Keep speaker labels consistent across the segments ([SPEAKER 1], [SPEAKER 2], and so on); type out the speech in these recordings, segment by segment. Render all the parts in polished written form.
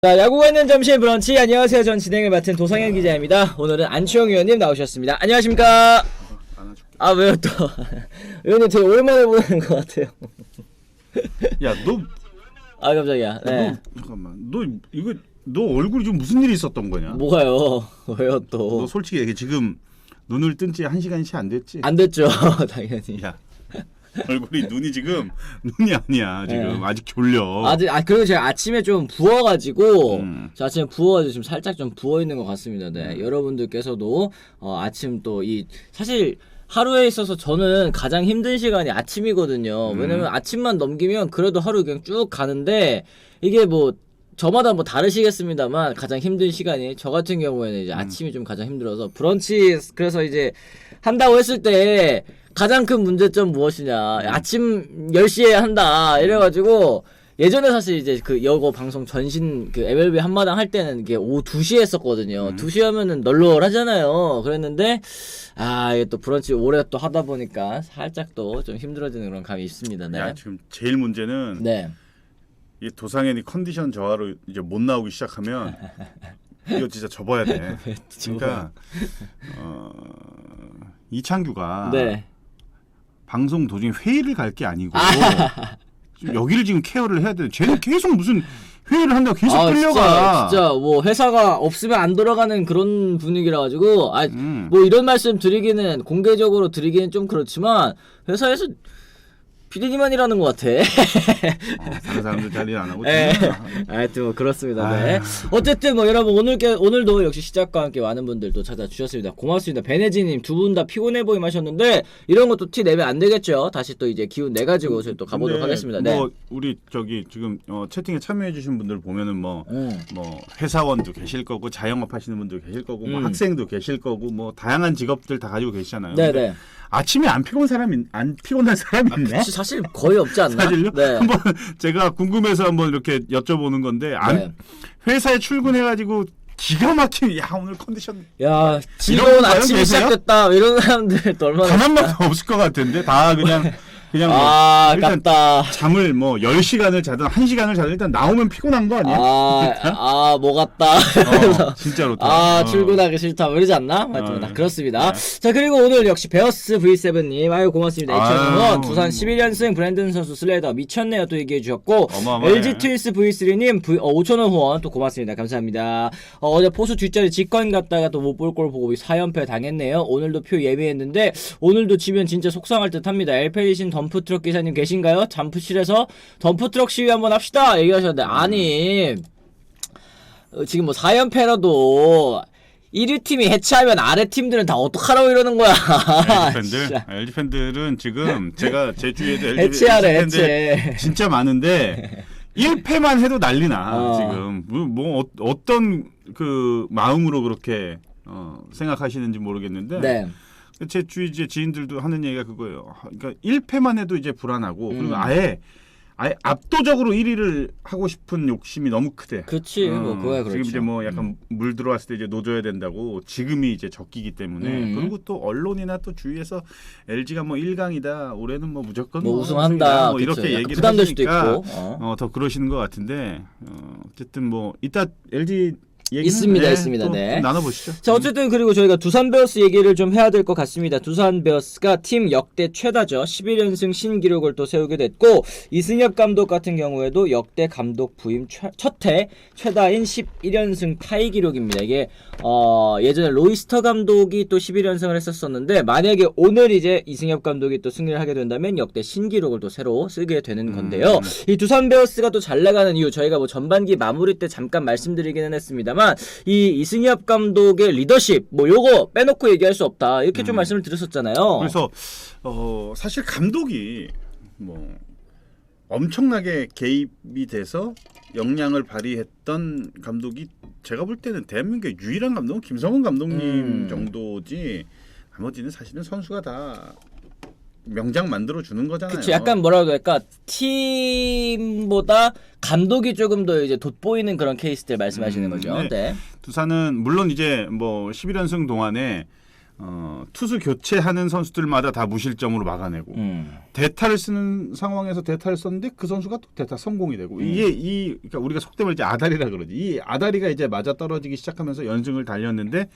[SPEAKER 1] 자, 야구가 있는 점심 브런치. 안녕하세요. 전 진행을 맡은 도상현 기자입니다. 오늘은 안치홍 의원님 나오셨습니다. 안녕하십니까? 아, 왜요 또? 의원님 되게 오랜만에 보는 것 같아요.
[SPEAKER 2] 야, 너.
[SPEAKER 1] 아, 깜짝이야. 네.
[SPEAKER 2] 잠깐만. 너 얼굴이 좀 무슨 일이 있었던 거냐?
[SPEAKER 1] 뭐가요? 왜요 또?
[SPEAKER 2] 너 솔직히 얘기해. 지금 눈을 뜬 지 1시간이 채 안 됐지?
[SPEAKER 1] 안 됐죠. 당연히.
[SPEAKER 2] 야. 얼굴이 눈이 지금 눈이 아니야. 지금
[SPEAKER 1] 네.
[SPEAKER 2] 아직 졸려.
[SPEAKER 1] 그리고 제가 아침에 좀 부어가지고 저 아침에 부어가지고 좀 살짝 좀 부어 있는 것 같습니다. 네. 여러분들께서도 아침 또 사실 하루에 있어서 저는 가장 힘든 시간이 아침이거든요. 왜냐면 아침만 넘기면 그래도 하루 그냥 쭉 가는데 이게 뭐 저마다 뭐 다르시겠습니다만 가장 힘든 시간이 저 같은 경우에는 이제 아침이 좀 가장 힘들어서 브런치 그래서 이제 한다고 했을 때 가장 큰 문제점 무엇이냐 아침 10시에 한다 이래가지고 예전에 사실 이제 그 여고 방송 전신 그 MLB 한마당 할 때는 이게 오후 2시에 했었거든요. 2시 하면은 널널하잖아요. 그랬는데 이게 또 브런치 오래 또 하다 보니까 살짝 또 좀 힘들어지는 그런 감이 있습니다. 네.
[SPEAKER 2] 야, 지금 제일 문제는
[SPEAKER 1] 네.
[SPEAKER 2] 이 도상현이 컨디션 저하로 이제 못 나오기 시작하면 이거 진짜 접어야 돼. 그러니까 이창규가
[SPEAKER 1] 네.
[SPEAKER 2] 방송 도중에 회의를 갈 게 아니고 여기를 지금 케어를 해야 돼. 쟤는 계속 무슨 회의를 한다고 계속 끌려가.
[SPEAKER 1] 진짜 뭐 회사가 없으면 안 돌아가는 그런 분위기라 가지고 뭐 이런 말씀 드리기는 공개적으로 드리기는 좀 그렇지만 회사에서 피디님만이라는 것 같아.
[SPEAKER 2] 다른 사람들 잘 일 안 하고.
[SPEAKER 1] 하여튼 뭐 그렇습니다. 네. 어쨌든 뭐 여러분 오늘도 역시 시작과 함께 많은 분들 또 찾아주셨습니다. 고맙습니다. 베네지님 두 분 다 피곤해 보임 하셨는데 이런 것도 티 내면 안 되겠죠. 다시 또 이제 기운 내 가지고 저희 또 가보도록 하겠습니다. 네.
[SPEAKER 2] 뭐 우리 저기 지금 채팅에 참여해주신 분들 보면은 뭐 회사원도 계실 거고 자영업 하시는 분도 계실 거고 뭐 학생도 계실 거고 뭐 다양한 직업들 다 가지고 계시잖아요.
[SPEAKER 1] 네네.
[SPEAKER 2] 아침에 안 피곤한 사람이 있네.
[SPEAKER 1] 그치, 사실 거의 없지 않나?
[SPEAKER 2] 사실요?
[SPEAKER 1] 네.
[SPEAKER 2] 한번 제가 궁금해서 한번 이렇게 여쭤보는 건데 회사에 출근해가지고 기가 막힌 오늘 컨디션
[SPEAKER 1] 즐거운 아침이
[SPEAKER 2] 계세요?
[SPEAKER 1] 시작됐다 이런 사람들 또 얼마나
[SPEAKER 2] 단 한 명도 없을 것 같은데 다 그냥 일단
[SPEAKER 1] 아깝다.
[SPEAKER 2] 잠을 뭐 10시간을 자든 1시간을 자든 일단 나오면 피곤한 거 아니야?
[SPEAKER 1] 뭐 같다.
[SPEAKER 2] 진짜로.
[SPEAKER 1] 출근하기 싫다. 뭐 이러지 않나? 하여튼 그렇습니다. 자, 그리고 오늘 역시 베어스 V7님. 아유, 고맙습니다. H1원 두산 11연승 브랜든 선수 슬라이더 미쳤네요. 또 얘기해 주셨고. LG 트윈스 V3님 5,000원 후원 또 고맙습니다. 감사합니다. 어제 포수 뒷자리 직관 갔다가 또 못 볼 걸 보고 4연패 당했네요. 오늘도 표 예매했는데 오늘도 지면 진짜 속상할 듯 합니다. 엘페리신 덤프트럭 기사님 계신가요? 잠프실에서 덤프트럭 시위 한번 합시다 얘기하셨는데 아니 지금 뭐 4연패라도 1위 팀이 해체하면 아래 팀들은 다 어떡하라고 이러는 거야.
[SPEAKER 2] LG 팬들은 지금 제가 제 주위에도 LG
[SPEAKER 1] 해체하래
[SPEAKER 2] 팬들
[SPEAKER 1] 해체.
[SPEAKER 2] 진짜 많은데 1패만 해도 난리나 지금 뭐 어떤 그 마음으로 그렇게 생각하시는지 모르겠는데
[SPEAKER 1] 네.
[SPEAKER 2] 제 주위 지인들도 하는 얘기가 그거예요. 그러니까 1패만 해도 이제 불안하고 그리고 아예 압도적으로 1위를 하고 싶은 욕심이 너무 크대.
[SPEAKER 1] 그렇지. 뭐 그거야 그렇죠.
[SPEAKER 2] 지금 이제 뭐 약간 물 들어왔을 때 이제 노져야 된다고 지금이 이제 적기기 때문에 그리고 또 언론이나 또 주위에서 LG가 뭐 1강이다. 올해는 뭐 무조건
[SPEAKER 1] 뭐 우승한다.
[SPEAKER 2] 뭐 이렇게 얘기를
[SPEAKER 1] 부담될 수도 있고.
[SPEAKER 2] 더 그러시는 것 같은데 어쨌든 뭐 이따 LG
[SPEAKER 1] 있습니다. 네.
[SPEAKER 2] 나눠보시죠.
[SPEAKER 1] 자, 어쨌든 그리고 저희가 두산 베어스 얘기를 좀 해야 될 것 같습니다. 두산 베어스가 팀 역대 최다죠. 11연승 신기록을 또 세우게 됐고 이승엽 감독 같은 경우에도 역대 감독 부임 첫해 최다인 11연승 타이 기록입니다. 이게 예전에 로이스터 감독이 또 11연승을 했었었는데 만약에 오늘 이제 이승엽 감독이 또 승리를 하게 된다면 역대 신기록을 또 새로 쓰게 되는 건데요. 이 두산 베어스가 또 잘 나가는 이유 저희가 뭐 전반기 마무리 때 잠깐 말씀드리기는 했습니다만 이 이승엽 감독의 리더십 뭐 요거 빼놓고 얘기할 수 없다 이렇게 좀 말씀을 드렸었잖아요.
[SPEAKER 2] 그래서 사실 감독이 뭐 엄청나게 개입이 돼서 역량을 발휘했던 감독이 제가 볼 때는 대한민국의 유일한 감독은 김성훈 감독님 정도지 나머지는 사실은 선수가 다 명장 만들어 주는 거잖아요.
[SPEAKER 1] 그치, 약간 뭐라고 할까 팀보다 감독이 조금 더 이제 돋보이는 그런 케이스들 말씀하시는 거죠. 네.
[SPEAKER 2] 두산은 물론 이제 뭐 11연승 동안에 투수 교체하는 선수들마다 다 무실점으로 막아내고 대타를 쓰는 상황에서 대타를 썼는데 그 선수가 또 대타 성공이 되고 그러니까 우리가 속된 말 이제 아다리라 그러지. 이 아다리가 이제 맞아 떨어지기 시작하면서 연승을 달렸는데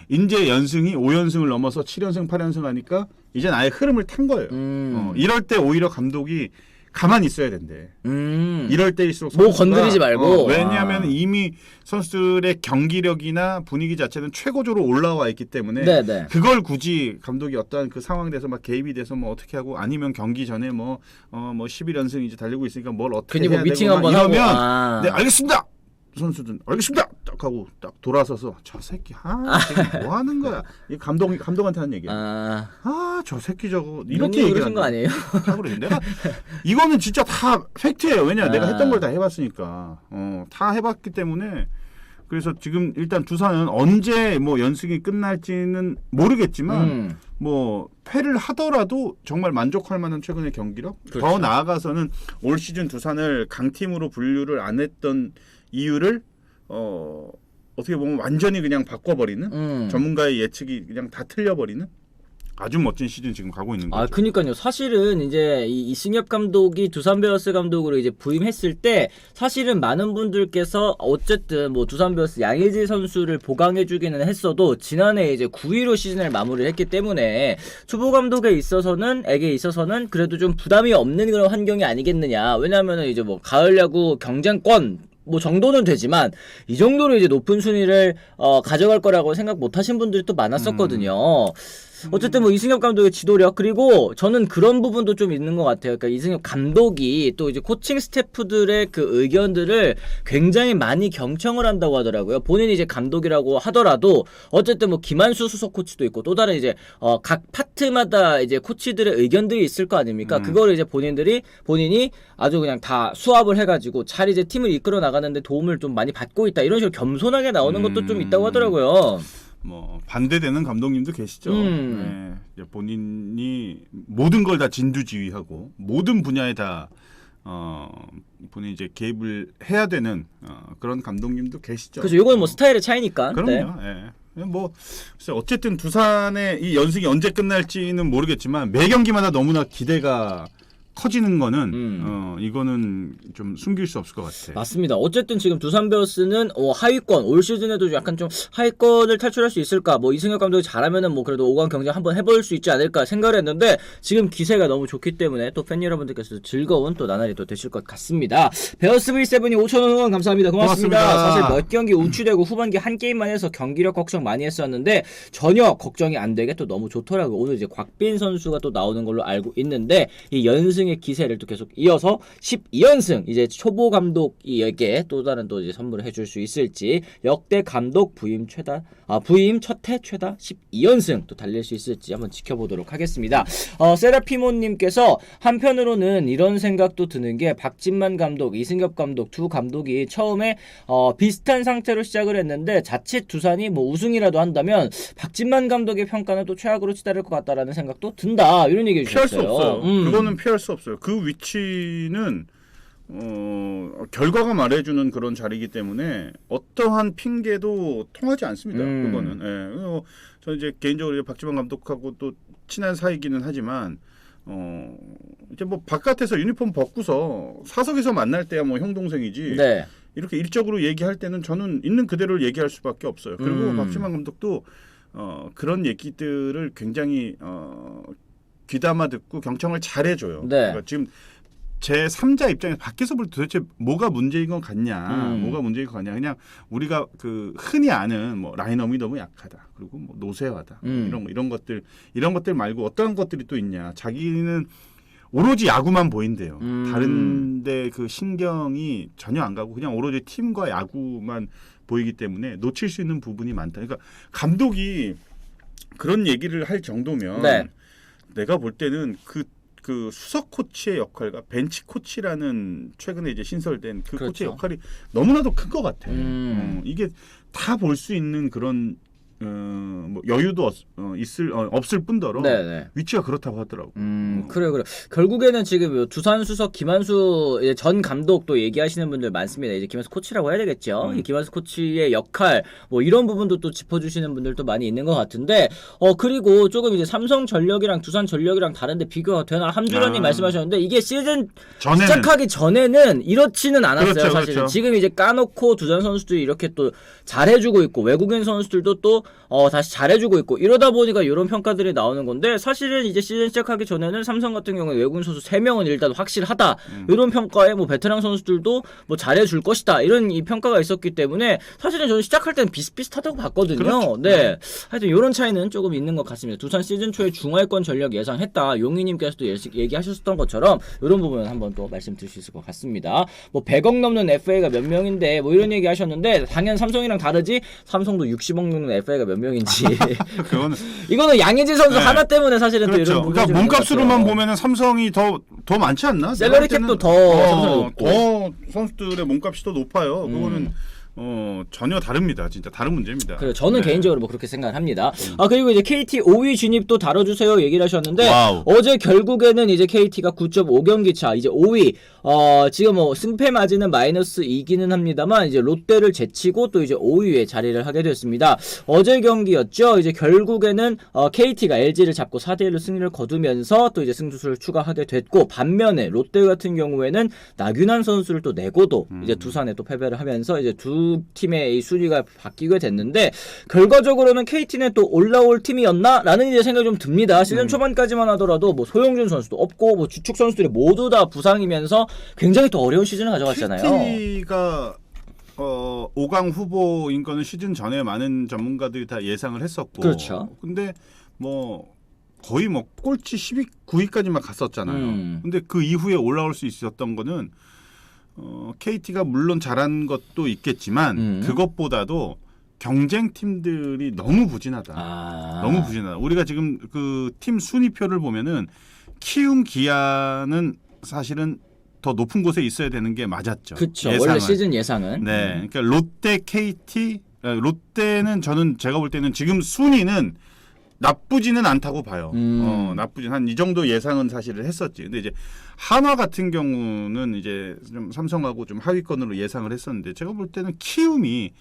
[SPEAKER 2] 이제 연승이 5연승을 넘어서 7연승 8연승 하니까 이제는 아예 흐름을 탄 거예요. 이럴 때 오히려 감독이 가만히 있어야 된대. 이럴 때일수록
[SPEAKER 1] 뭐 건드리지 말고.
[SPEAKER 2] 왜냐하면 이미 선수들의 경기력이나 분위기 자체는 최고조로 올라와 있기 때문에
[SPEAKER 1] 네네.
[SPEAKER 2] 그걸 굳이 감독이 어떠한 그 상황에 대해서 막 개입이 돼서 뭐 어떻게 하고 아니면 경기 전에 뭐 11연승 이제 달리고 있으니까 뭘 어떻게
[SPEAKER 1] 괜히 뭐
[SPEAKER 2] 해야
[SPEAKER 1] 미팅
[SPEAKER 2] 되고
[SPEAKER 1] 한번
[SPEAKER 2] 이러면
[SPEAKER 1] 하고.
[SPEAKER 2] 네 알겠습니다. 선수들 알겠습니다. 딱 하고 딱 돌아서서 저 새끼 뭐 하는 거야? 이 감독한테 하는 얘기야. 저 새끼 저거 이렇게
[SPEAKER 1] 얘기하는 거 아니에요?
[SPEAKER 2] 그래. 내가 이거는 진짜 다 팩트예요. 왜냐 내가 했던 걸 다 해봤으니까. 다 해봤기 때문에 그래서 지금 일단 두산은 언제 뭐 연승이 끝날지는 모르겠지만 뭐 패를 하더라도 정말 만족할 만한 최근의 경기력.
[SPEAKER 1] 그렇죠.
[SPEAKER 2] 더 나아가서는 올 시즌 두산을 강팀으로 분류를 안 했던 이유를 어떻게 보면 완전히 그냥 바꿔버리는 전문가의 예측이 그냥 다 틀려버리는 아주 멋진 시즌 지금 가고 있는 거죠.
[SPEAKER 1] 그러니까요. 사실은 이제 이승엽 감독이 두산 베어스 감독으로 이제 부임했을 때 사실은 많은 분들께서 어쨌든 뭐 두산 베어스 양의지 선수를 보강해주기는 했어도 지난해 이제 9위로 시즌을 마무리를 했기 때문에 초보 감독에 있어서는 그래도 좀 부담이 없는 그런 환경이 아니겠느냐. 왜냐하면은 이제 뭐 가을 야구 경쟁권 뭐 정도는 되지만 이 정도로 이제 높은 순위를 가져갈 거라고 생각 못 하신 분들이 또 많았었거든요. 어쨌든 뭐 이승엽 감독의 지도력 그리고 저는 그런 부분도 좀 있는 것 같아요. 그러니까 이승엽 감독이 또 이제 코칭 스태프들의 그 의견들을 굉장히 많이 경청을 한다고 하더라고요. 본인이 이제 감독이라고 하더라도 어쨌든 뭐 김한수 수석 코치도 있고 또 다른 이제 각 파트마다 이제 코치들의 의견들이 있을 거 아닙니까? 그거를 이제 본인이 아주 그냥 다 수합을 해가지고 잘 이제 팀을 이끌어 나가는데 도움을 좀 많이 받고 있다 이런 식으로 겸손하게 나오는 것도 좀 있다고 하더라고요.
[SPEAKER 2] 뭐 반대되는 감독님도 계시죠. 네, 본인이 모든 걸 다 진두지휘하고 모든 분야에 다 본인이 이제 개입을 해야 되는 그런 감독님도 계시죠.
[SPEAKER 1] 그렇죠. 이건 뭐 스타일의 차이니까.
[SPEAKER 2] 그럼요. 네. 뭐 어쨌든 두산의 이 연승이 언제 끝날지는 모르겠지만 매 경기마다 너무나 기대가 커지는 거는 이거는 좀 숨길 수 없을 것 같아요.
[SPEAKER 1] 맞습니다. 어쨌든 지금 두산 베어스는 하위권 올 시즌에도 약간 좀 하위권을 탈출할 수 있을까? 뭐 이승엽 감독이 잘하면은 뭐 그래도 5강 경쟁 한번 해볼 수 있지 않을까 생각을 했는데 지금 기세가 너무 좋기 때문에 또 팬 여러분들께서 즐거운 또 나날이 또 되실 것 같습니다. 베어스 V7이 5,000원 후원 감사합니다. 고맙습니다. 사실 몇 경기 우추되고 후반기 한 게임만 해서 경기력 걱정 많이 했었는데 전혀 걱정이 안 되게 또 너무 좋더라고요. 오늘 이제 곽빈 선수가 또 나오는 걸로 알고 있는데 이 연승의 기세를 또 계속 이어서 12연승 이제 초보 감독에게 또 다른 또 이제 선물을 해줄 수 있을지 역대 감독 부임 첫 해 최다 12연승 또 달릴 수 있을지 한번 지켜보도록 하겠습니다. 세라피모님께서 한편으로는 이런 생각도 드는 게 박진만 감독, 이승엽 감독 두 감독이 처음에 비슷한 상태로 시작을 했는데 자칫 두산이 뭐 우승이라도 한다면 박진만 감독의 평가는 또 최악으로 치달을 것 같다라는 생각도 든다 이런 얘기
[SPEAKER 2] 피할
[SPEAKER 1] 주셨어요.
[SPEAKER 2] 수 없어요. 그거는 피할 수 없어요. 그 위치는 결과가 말해주는 그런 자리이기 때문에 어떠한 핑계도 통하지 않습니다. 그거는. 저는 이제 개인적으로 박지만 감독하고 또 친한 사이기는 하지만 이제 뭐 바깥에서 유니폼 벗고서 사석에서 만날 때야 뭐 형 동생이지.
[SPEAKER 1] 네.
[SPEAKER 2] 이렇게 일적으로 얘기할 때는 저는 있는 그대로를 얘기할 수밖에 없어요. 그리고 박지만 감독도 그런 얘기들을 굉장히 귀담아 듣고 경청을 잘해줘요.
[SPEAKER 1] 네.
[SPEAKER 2] 그러니까 지금 제 3자 입장에서 밖에서 볼 때 도대체 뭐가 문제인 것 같냐, 뭐가 문제인 것 같냐. 그냥 우리가 그 흔히 아는 뭐 라인업이 너무 약하다, 그리고 뭐 노쇠화다, 이런 것들 말고 어떤 것들이 또 있냐. 자기는 오로지 야구만 보인대요. 다른데 그 신경이 전혀 안 가고 그냥 오로지 팀과 야구만 보이기 때문에 놓칠 수 있는 부분이 많다. 그러니까 감독이 그런 얘기를 할 정도면
[SPEAKER 1] 네.
[SPEAKER 2] 내가 볼 때는 그 수석 코치의 역할과 벤치 코치라는 최근에 이제 신설된 그
[SPEAKER 1] 그렇죠.
[SPEAKER 2] 코치의 역할이 너무나도 큰 것 같아. 이게 다 볼 수 있는 그런 뭐 여유도 없을 뿐더러
[SPEAKER 1] 네네.
[SPEAKER 2] 위치가 그렇다고 하더라고.
[SPEAKER 1] 그래. 결국에는 지금 두산 수석 김한수 이제 전 감독도 얘기하시는 분들 많습니다. 이제 김한수 코치라고 해야 되겠죠. 이 김한수 코치의 역할 뭐 이런 부분도 또 짚어주시는 분들도 많이 있는 것 같은데 그리고 조금 이제 삼성전력이랑 두산전력이랑 다른데 비교가 되나 함주련님 말씀하셨는데 이게 시즌 시작하기 전에는 이렇지는 않았어요.
[SPEAKER 2] 그렇죠,
[SPEAKER 1] 사실은
[SPEAKER 2] 그렇죠.
[SPEAKER 1] 지금 이제 까놓고 두산 선수들이 이렇게 또 잘해주고 있고 외국인 선수들도 또 다시 잘해주고 있고 이러다 보니까 이런 평가들이 나오는 건데 사실은 이제 시즌 시작하기 전에는 삼성 같은 경우에 외국인 선수 3명은 일단 확실하다 이런 평가에 뭐 베테랑 선수들도 뭐 잘해줄 것이다 이런 이 평가가 있었기 때문에 사실은 저는 시작할 때는 비슷비슷하다고 봤거든요.
[SPEAKER 2] 그렇죠.
[SPEAKER 1] 네, 하여튼 이런 차이는 조금 있는 것 같습니다. 두산 시즌 초에 중하위권 전력 예상했다 용희님께서도 얘기하셨던 것처럼 이런 부분은 한번 또 말씀드릴 수 있을 것 같습니다. 뭐 100억 넘는 FA가 몇 명인데 뭐 이런 얘기 하셨는데 당연 삼성이랑 다르지 삼성도 60억 넘는 FA가 몇 명인지 이거는 양의지 선수 하나 때문에 사실은
[SPEAKER 2] 그렇죠.
[SPEAKER 1] 또 이런
[SPEAKER 2] 그러니까 몸값으로만 보면은 삼성이 더 많지 않나?
[SPEAKER 1] 셀러리 캡도 더
[SPEAKER 2] 선수들의 몸값이 더 높아요. 그거는 전혀 다릅니다. 진짜 다른 문제입니다.
[SPEAKER 1] 그래 저는 개인적으로 뭐 그렇게 생각을 합니다. 그리고 이제 KT 5위 진입도 다뤄주세요 얘기를 하셨는데
[SPEAKER 2] 와우.
[SPEAKER 1] 어제 결국에는 이제 KT가 9.5경기 차 이제 5위 지금 뭐 승패 마진은 마이너스 2기는 합니다만 이제 롯데를 제치고 또 이제 5위에 자리를 하게 됐습니다. 어제 경기였죠. 이제 결국에는 KT가 LG를 잡고 4대1로 승리를 거두면서 또 이제 승수를 추가하게 됐고 반면에 롯데 같은 경우에는 나균환 선수를 또 내고도 이제 두산에 또 패배를 하면서 이제 두 팀의 이 순위가 바뀌게 됐는데 결과적으로는 KT는 또 올라올 팀이었나라는 이제 생각이 좀 듭니다. 시즌 초반까지만 하더라도 뭐 소영준 선수도 없고 뭐 주축 선수들이 모두 다 부상이면서 굉장히 또 어려운 시즌을 가져갔잖아요.
[SPEAKER 2] KT가 5강 후보인 거는 시즌 전에 많은 전문가들이 다 예상을 했었고.
[SPEAKER 1] 그렇죠.
[SPEAKER 2] 근데 뭐 거의 뭐 꼴찌 10위, 9위까지만 갔었잖아요. 근데 그 이후에 올라올 수 있었던 거는 KT가 물론 잘한 것도 있겠지만 그것보다도 경쟁 팀들이 너무 부진하다. 너무 부진하다. 우리가 지금 그 팀 순위표를 보면은 키움 기아는 사실은 더 높은 곳에 있어야 되는 게 맞았죠.
[SPEAKER 1] 그렇죠. 원래 시즌 예상은.
[SPEAKER 2] 네. 그러니까 롯데, KT, 롯데는 제가 볼 때는 지금 순위는 나쁘지는 않다고 봐요. 나쁘진 한 이 정도 예상은 사실을 했었지. 근데 이제 한화 같은 경우는 이제 좀 삼성하고 좀 하위권으로 예상을 했었는데 제가 볼 때는 키움이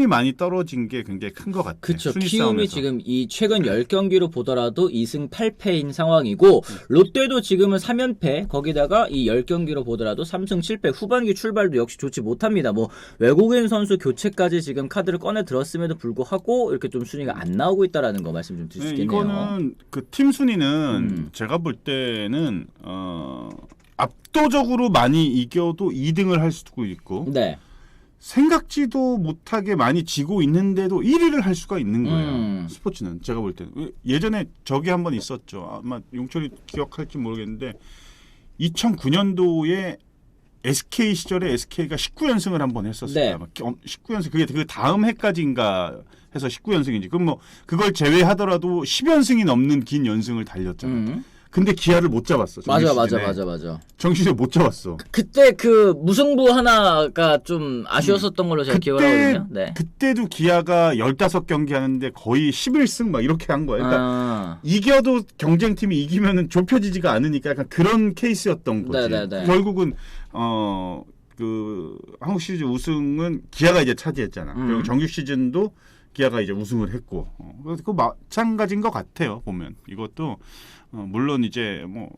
[SPEAKER 2] 많이 떨어진 게 굉장히 큰 것 같아요.
[SPEAKER 1] 그렇죠. 키움이 지금 이 최근 10경기로 보더라도 2승 8패인 상황이고 롯데도 지금은 3연패 거기다가 이 10경기로 보더라도 3승 7패 후반기 출발도 역시 좋지 못합니다. 뭐 외국인 선수 교체까지 지금 카드를 꺼내 들었음에도 불구하고 이렇게 좀 순위가 안 나오고 있다라는 거 말씀 좀 드릴 수 있겠네요.
[SPEAKER 2] 이거는 그 팀 순위는 제가 볼 때는 압도적으로 많이 이겨도 2등을 할 수도 있고
[SPEAKER 1] 네.
[SPEAKER 2] 생각지도 못하게 많이 지고 있는데도 1위를 할 수가 있는 거예요. 스포츠는 제가 볼 때는 예전에 저기 한번 있었죠. 아마 용철이 기억할지 모르겠는데 2009년도에 SK 시절에 SK가 19연승을 한번 했었어요.
[SPEAKER 1] 네.
[SPEAKER 2] 19연승 그게 그 다음 해까지인가 해서 19연승인지 그럼 뭐 그걸 제외하더라도 10연승이 넘는 긴 연승을 달렸잖아요. 근데 기아를 못 잡았어.
[SPEAKER 1] 맞아.
[SPEAKER 2] 정시즌에 못 잡았어.
[SPEAKER 1] 그때 그 무승부 하나가 좀 아쉬웠었던 걸로 제가 기억을 하거든요. 네.
[SPEAKER 2] 그때도 기아가 15경기 하는데 거의 11승 막 이렇게 한 거예요. 그러니까 이겨도 경쟁팀이 이기면은 좁혀지지가 않으니까 약간 그런 케이스였던 거지.
[SPEAKER 1] 네네네.
[SPEAKER 2] 결국은 그 한국 시리즈 우승은 기아가 이제 차지했잖아. 그리고 정규 시즌도 기아가 이제 우승을 했고. 그 마찬가지인 것 같아요. 보면 이것도 물론 이제 뭐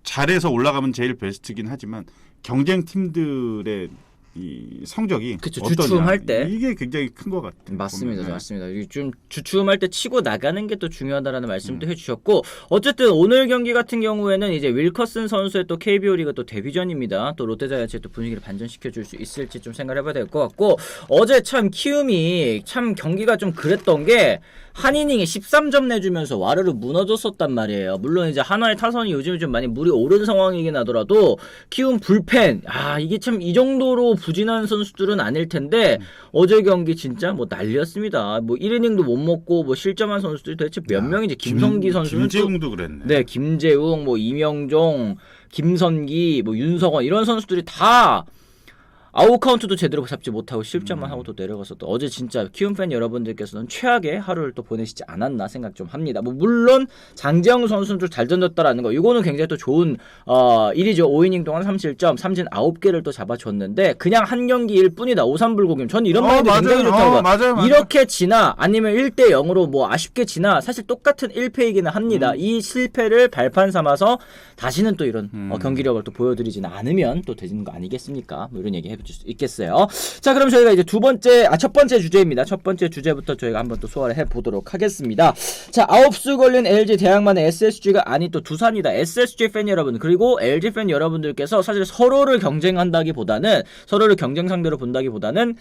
[SPEAKER 2] 잘해서 올라가면 제일 베스트긴 하지만 경쟁 팀들의 이 성적이
[SPEAKER 1] 그쵸,
[SPEAKER 2] 어떠냐
[SPEAKER 1] 주춤할 때
[SPEAKER 2] 이게 굉장히 큰 것 같아요.
[SPEAKER 1] 맞습니다,
[SPEAKER 2] 보면.
[SPEAKER 1] 맞습니다. 좀 주춤할 때 치고 나가는 게 또 중요하다라는 말씀도 해주셨고 어쨌든 오늘 경기 같은 경우에는 이제 윌커슨 선수의 또 KBO 리그 또 데뷔전입니다. 또 롯데자이언츠의 또 분위기를 반전시켜줄 수 있을지 좀 생각을 해봐야 될 것 같고 어제 참 키움이 참 경기가 좀 그랬던 게 한 이닝에 13점 내주면서 와르르 무너졌었단 말이에요. 물론 이제 한화의 타선이 요즘 좀 많이 물이 오른 상황이긴 하더라도 키움 불펜 이게 참 이 정도로 부진한 선수들은 아닐 텐데 어제 경기 진짜 뭐 난리였습니다. 뭐 1이닝도 못 먹고 뭐 실점한 선수들이 도대체 몇 명이지? 김성기 선수는
[SPEAKER 2] 김재웅도 그랬네.
[SPEAKER 1] 네, 김재웅, 뭐 이명종, 김선기, 뭐 윤석원 이런 선수들이 다 아웃 카운트도 제대로 잡지 못하고 실점만 하고 또 내려가서 또 어제 진짜 키움 팬 여러분들께서는 최악의 하루를 또 보내시지 않았나 생각 좀 합니다. 뭐 물론 장재영 선수는 좀 잘 던졌다라는 거 이거는 굉장히 또 좋은 일이죠. 5이닝 동안 3실점 3진 9개를 또 잡아줬는데 그냥 한 경기일 뿐이다. 오삼불고김 전 이런 말도 굉장히 좋다고
[SPEAKER 2] 맞아요.
[SPEAKER 1] 이렇게 지나 아니면 1대 0으로 뭐 아쉽게 지나 사실 똑같은 1패이기는 합니다. 이 실패를 발판 삼아서 다시는 또 이런 경기력을 또 보여드리지는 않으면 또 되는 거 아니겠습니까? 뭐 이런 얘기 해볼 수 있겠어요. 자, 그럼 저희가 이제 첫 번째 주제입니다. 첫 번째 주제부터 저희가 한번 또 소화를 해보도록 하겠습니다. 자, 9수 걸린 LG 대항만의 SSG가 아닌 또 두산이다. SSG 팬 여러분 그리고 LG 팬 여러분들께서 사실 서로를 경쟁한다기보다는 서로를 경쟁 상대로 본다기보다는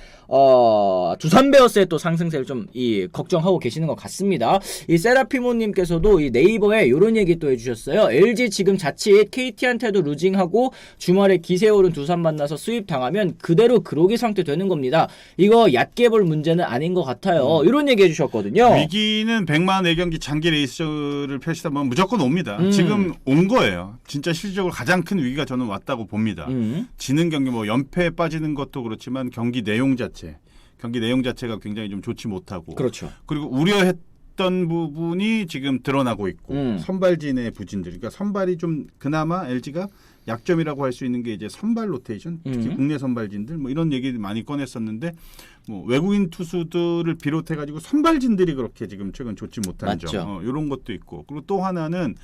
[SPEAKER 1] 두산 베어스의 또 상승세를 좀 걱정하고 계시는 것 같습니다. 이 세라피모님께서도 이 네이버에 이런 얘기 또 해주셨어요. LG 지금 자칫 KT한테도 루징하고 주말에 기세 오른 두산 만나서 수입 당하면 그대로 그로기 상태 되는 겁니다. 이거 얕게 볼 문제는 아닌 것 같아요. 이런 얘기 해주셨거든요.
[SPEAKER 2] 위기는 104경기 장기 레이스를 펼치다 보면 무조건 옵니다. 지금 온 거예요. 진짜 실질적으로 가장 큰 위기가 저는 왔다고 봅니다. 지는 경기 뭐 연패에 빠지는 것도 그렇지만 경기 내용 자체가 굉장히 좀 좋지 못하고
[SPEAKER 1] 그렇죠.
[SPEAKER 2] 그리고 우려했던 부분이 지금 드러나고 있고 선발진의 부진들 그러니까 선발이 좀 그나마 LG가 약점이라고 할 수 있는 게 이제 선발 로테이션 특히 국내 선발진들 뭐 이런 얘기 많이 꺼냈었는데 뭐 외국인 투수들을 비롯해 가지고 선발진들이 그렇게 지금 최근 좋지 못한 점 이런 것도 있고 그리고 또 하나는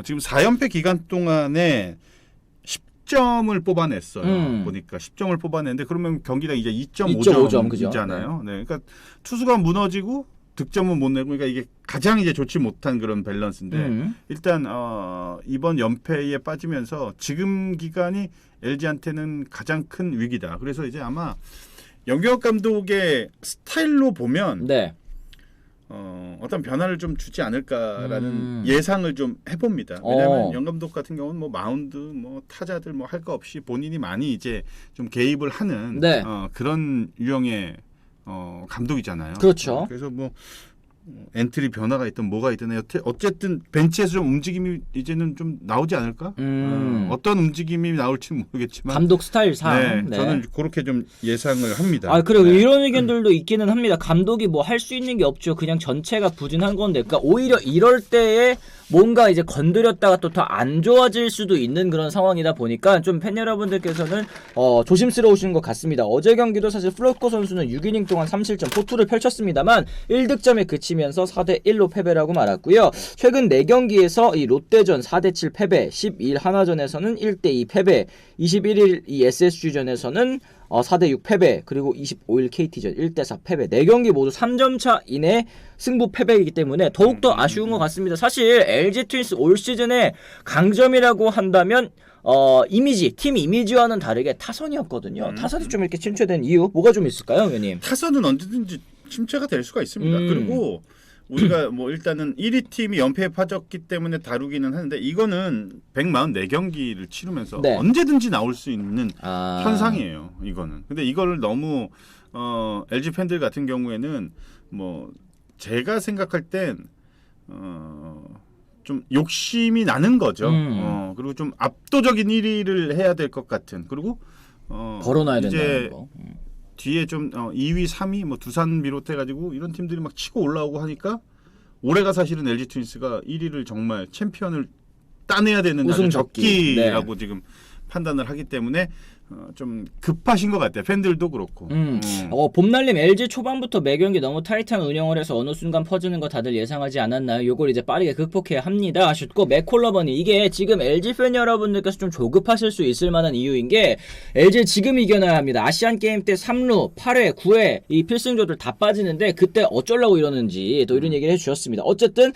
[SPEAKER 2] 지금 4연패 기간 동안에 10점을 뽑아냈어요. 보니까 10점을 뽑아냈는데 그러면 경기당 이제 2.5점이잖아요. 네, 그러니까 투수가 무너지고 득점은 못 내고 그러니까 이게 가장 이제 좋지 못한 그런 밸런스인데 일단 이번 연패에 빠지면서 지금 기간이 LG한테는 가장 큰 위기다. 그래서 이제 아마 영경혁 감독의 스타일로 보면
[SPEAKER 1] 네.
[SPEAKER 2] 어떤 변화를 좀 주지 않을까라는 예상을 좀 해봅니다. 왜냐하면 영 감독 같은 경우는 뭐 마운드, 뭐 타자들 뭐 할 거 없이 본인이 많이 이제 좀 개입을 하는
[SPEAKER 1] 네.
[SPEAKER 2] 그런 유형의 감독이잖아요.
[SPEAKER 1] 그렇죠.
[SPEAKER 2] 그래서 뭐 엔트리 변화가 있든 뭐가 있든 어쨌든 벤치에서 좀 움직임이 이제는 좀 나오지 않을까? 어떤 움직임이 나올지는 모르겠지만
[SPEAKER 1] 감독 스타일상
[SPEAKER 2] 네. 저는 그렇게 좀 예상을 합니다.
[SPEAKER 1] 아 그리고 이런 의견들도 있기는 합니다. 감독이 뭐 할 수 있는 게 없죠. 그냥 전체가 부진한 건데, 그러니까 오히려 이럴 때에 뭔가 이제 건드렸다가 또 더 안 좋아질 수도 있는 그런 상황이다 보니까 좀 팬 여러분들께서는 조심스러우신 것 같습니다. 어제 경기도 사실 플로코 선수는 6이닝 동안 3실점 포투를 펼쳤습니다만 1득점에 그치면서 4대1로 패배를 하고 말았고요. 최근 4경기에서 이 롯데전 4대7 패배, 12일 하나전에서는 1대2 패배, 21일 이 SSG전에서는 4대6 패배, 그리고 25일 KT전 1대4 패배, 4경기 모두 3점차 이내 승부 패배이기 때문에 더욱더 아쉬운 것 같습니다. 사실 LG 트윈스 올 시즌에 강점이라고 한다면 이미지, 팀 이미지와는 다르게 타선이었거든요. 타선이 좀 이렇게 침체된 이유 뭐가 좀 있을까요, 의원님?
[SPEAKER 2] 타선은 언제든지 침체가 될 수가 있습니다. 그리고 우리가 뭐 일단은 1위 팀이 연패에 빠졌기 때문에 다루기는 하는데 이거는 144경기를 치르면서
[SPEAKER 1] 네.
[SPEAKER 2] 언제든지 나올 수 있는 현상이에요. 이거는. 근데 이거를 너무 LG 팬들 같은 경우에는 뭐 제가 생각할 땐 좀 욕심이 나는 거죠. 그리고 좀 압도적인 1위를 해야 될 것 같은. 그리고
[SPEAKER 1] 걸어놔야 된다는 거.
[SPEAKER 2] 뒤에 좀 2위, 3위 뭐 두산 비롯해 가지고 이런 팀들이 막 치고 올라오고 하니까 올해가 사실은 LG 트윈스가 1위를 정말 챔피언을 따내야 되는
[SPEAKER 1] 우승
[SPEAKER 2] 적기라고 지금 판단을 하기 때문에 좀 급하신 것 같아요. 팬들도 그렇고.
[SPEAKER 1] 봄날님 LG 초반부터 매경기 너무 타이트한 운영을 해서 어느 순간 퍼지는 거 다들 예상하지 않았나요? 요걸 이제 빠르게 극복해야 합니다 하셨고, 맥콜러버니 이게 지금 LG 팬 여러분들께서 좀 조급하실 수 있을 만한 이유인 게 LG 지금 이겨놔야 합니다. 아시안 게임 때 3루, 8회, 9회 이 필승조들 다 빠지는데 그때 어쩌려고 이러는지 또 이런 얘기를 해주셨습니다. 어쨌든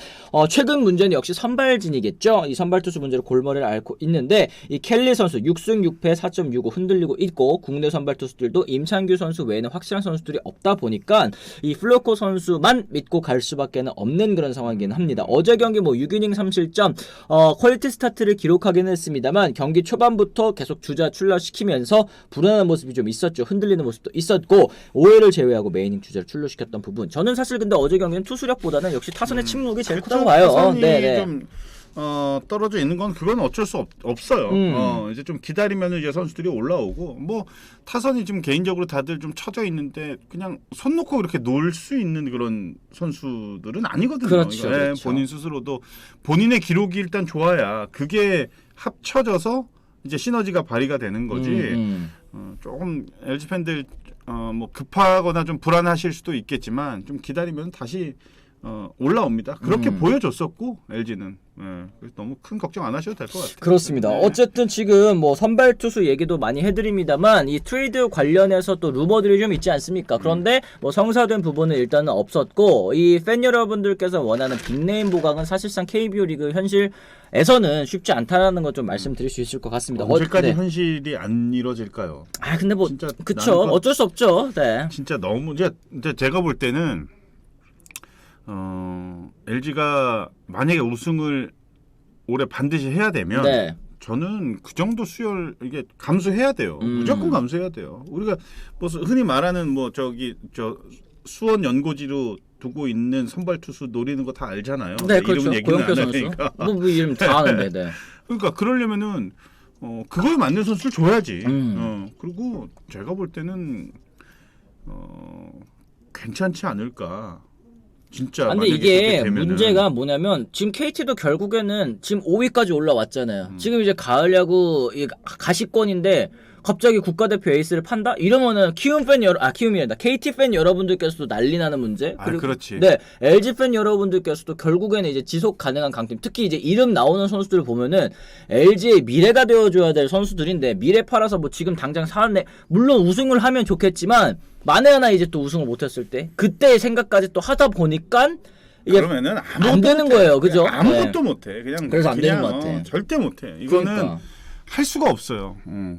[SPEAKER 1] 최근 문제는 역시 선발진이겠죠. 이 선발 투수 문제로 골머리를 앓고 있는데 이 켈리 선수 6승 6패 4.65 흔들리고 있고, 국내 선발 투수들도 임창규 선수 외에는 확실한 선수들이 없다 보니까 이 플로코 선수만 믿고 갈 수밖에 없는 그런 상황이긴 합니다. 어제 경기 뭐 6이닝 3실점 퀄리티 스타트를 기록하기는 했습니다만 경기 초반부터 계속 주자 출루시키면서 불안한 모습이 좀 있었죠. 흔들리는 모습도 있었고 5회를 제외하고 메이닝 주자를 출루시켰던 부분, 저는 사실 근데 어제 경기는 투수력보다는 역시 타선의 침묵이 제일 크다고 봐요.
[SPEAKER 2] 타선이 좀 떨어져 있는 건 그건 어쩔 수 없어요. 이제 좀 기다리면 이제 선수들이 올라오고 뭐 타선이 지금 개인적으로 다들 좀 처져 있는데 그냥 손 놓고 이렇게 놀 수 있는 그런 선수들은 아니거든요.
[SPEAKER 1] 그렇죠,
[SPEAKER 2] 예,
[SPEAKER 1] 그렇죠.
[SPEAKER 2] 본인 스스로도 본인의 기록이 일단 좋아야 그게 합쳐져서 이제 시너지가 발휘가 되는 거지. 조금 LG 팬들 뭐 급하거나 좀 불안하실 수도 있겠지만 좀 기다리면 다시 올라옵니다. 그렇게 보여줬었고 LG는 그래서 너무 큰 걱정 안 하셔도 될 것 같아요.
[SPEAKER 1] 그렇습니다.
[SPEAKER 2] 네.
[SPEAKER 1] 어쨌든 지금 뭐 선발 투수 얘기도 많이 해드립니다만 이 트레이드 관련해서 또 루머들이 좀 있지 않습니까? 그런데 뭐 성사된 부분은 일단은 없었고 이 팬 여러분들께서 원하는 빅네임 보강은 사실상 KBO 리그 현실에서는 쉽지 않다라는 것 좀 말씀드릴 수 있을 것 같습니다.
[SPEAKER 2] 언제까지
[SPEAKER 1] 네.
[SPEAKER 2] 현실이 안 이루어질까요?
[SPEAKER 1] 아 근데 뭐
[SPEAKER 2] 진짜
[SPEAKER 1] 그쵸
[SPEAKER 2] 나는
[SPEAKER 1] 어쩔 수 없죠. 네.
[SPEAKER 2] 진짜 너무 이제 제가 볼 때는 LG가 만약에 우승을 올해 반드시 해야 되면
[SPEAKER 1] 네.
[SPEAKER 2] 저는 그 정도 수혈 이게 감수해야 돼요. 무조건 감수해야 돼요. 우리가 뭐 흔히 말하는 뭐 저기 저 수원 연고지로 두고 있는 선발 투수 노리는 거 다 알잖아요.
[SPEAKER 1] 네, 그렇죠.
[SPEAKER 2] 이름은 얘기는
[SPEAKER 1] 고영표
[SPEAKER 2] 안
[SPEAKER 1] 선수.
[SPEAKER 2] 하니까.
[SPEAKER 1] 뭐 이름 다 아는데. 네.
[SPEAKER 2] 그러니까 그러려면은 그거에 맞는 선수를 줘야지.
[SPEAKER 1] 음.
[SPEAKER 2] 그리고 제가 볼 때는 괜찮지 않을까. 진짜.
[SPEAKER 1] 근데
[SPEAKER 2] 만약에
[SPEAKER 1] 이게
[SPEAKER 2] 그렇게 되면은.
[SPEAKER 1] 문제가 뭐냐면 지금 KT도 결국에는 지금 5위까지 올라왔잖아요. 지금 이제 가을 야구 가시권인데 갑자기 국가대표 에이스를 판다? 이러면은 키움이란다. KT 팬 여러분들께서도 난리 나는 문제.
[SPEAKER 2] 그렇지.
[SPEAKER 1] 네, LG 팬 여러분들께서도 결국에는 이제 지속 가능한 강팀. 특히 이제 이름 나오는 선수들을 보면은 LG의 미래가 되어줘야 될 선수들인데 미래 팔아서 뭐 지금 당장 사왔네. 물론 우승을 하면 좋겠지만 만에 하나 이제 또 우승을 못했을 때 그때의 생각까지 또 하다 보니까 이게
[SPEAKER 2] 그러면은
[SPEAKER 1] 안 되는 거예요, 그죠?
[SPEAKER 2] 아무것도 못해. 그냥
[SPEAKER 1] 그래서 안 되는
[SPEAKER 2] 그냥,
[SPEAKER 1] 것 같아.
[SPEAKER 2] 절대 못해. 이거는
[SPEAKER 1] 그러니까.
[SPEAKER 2] 할 수가 없어요.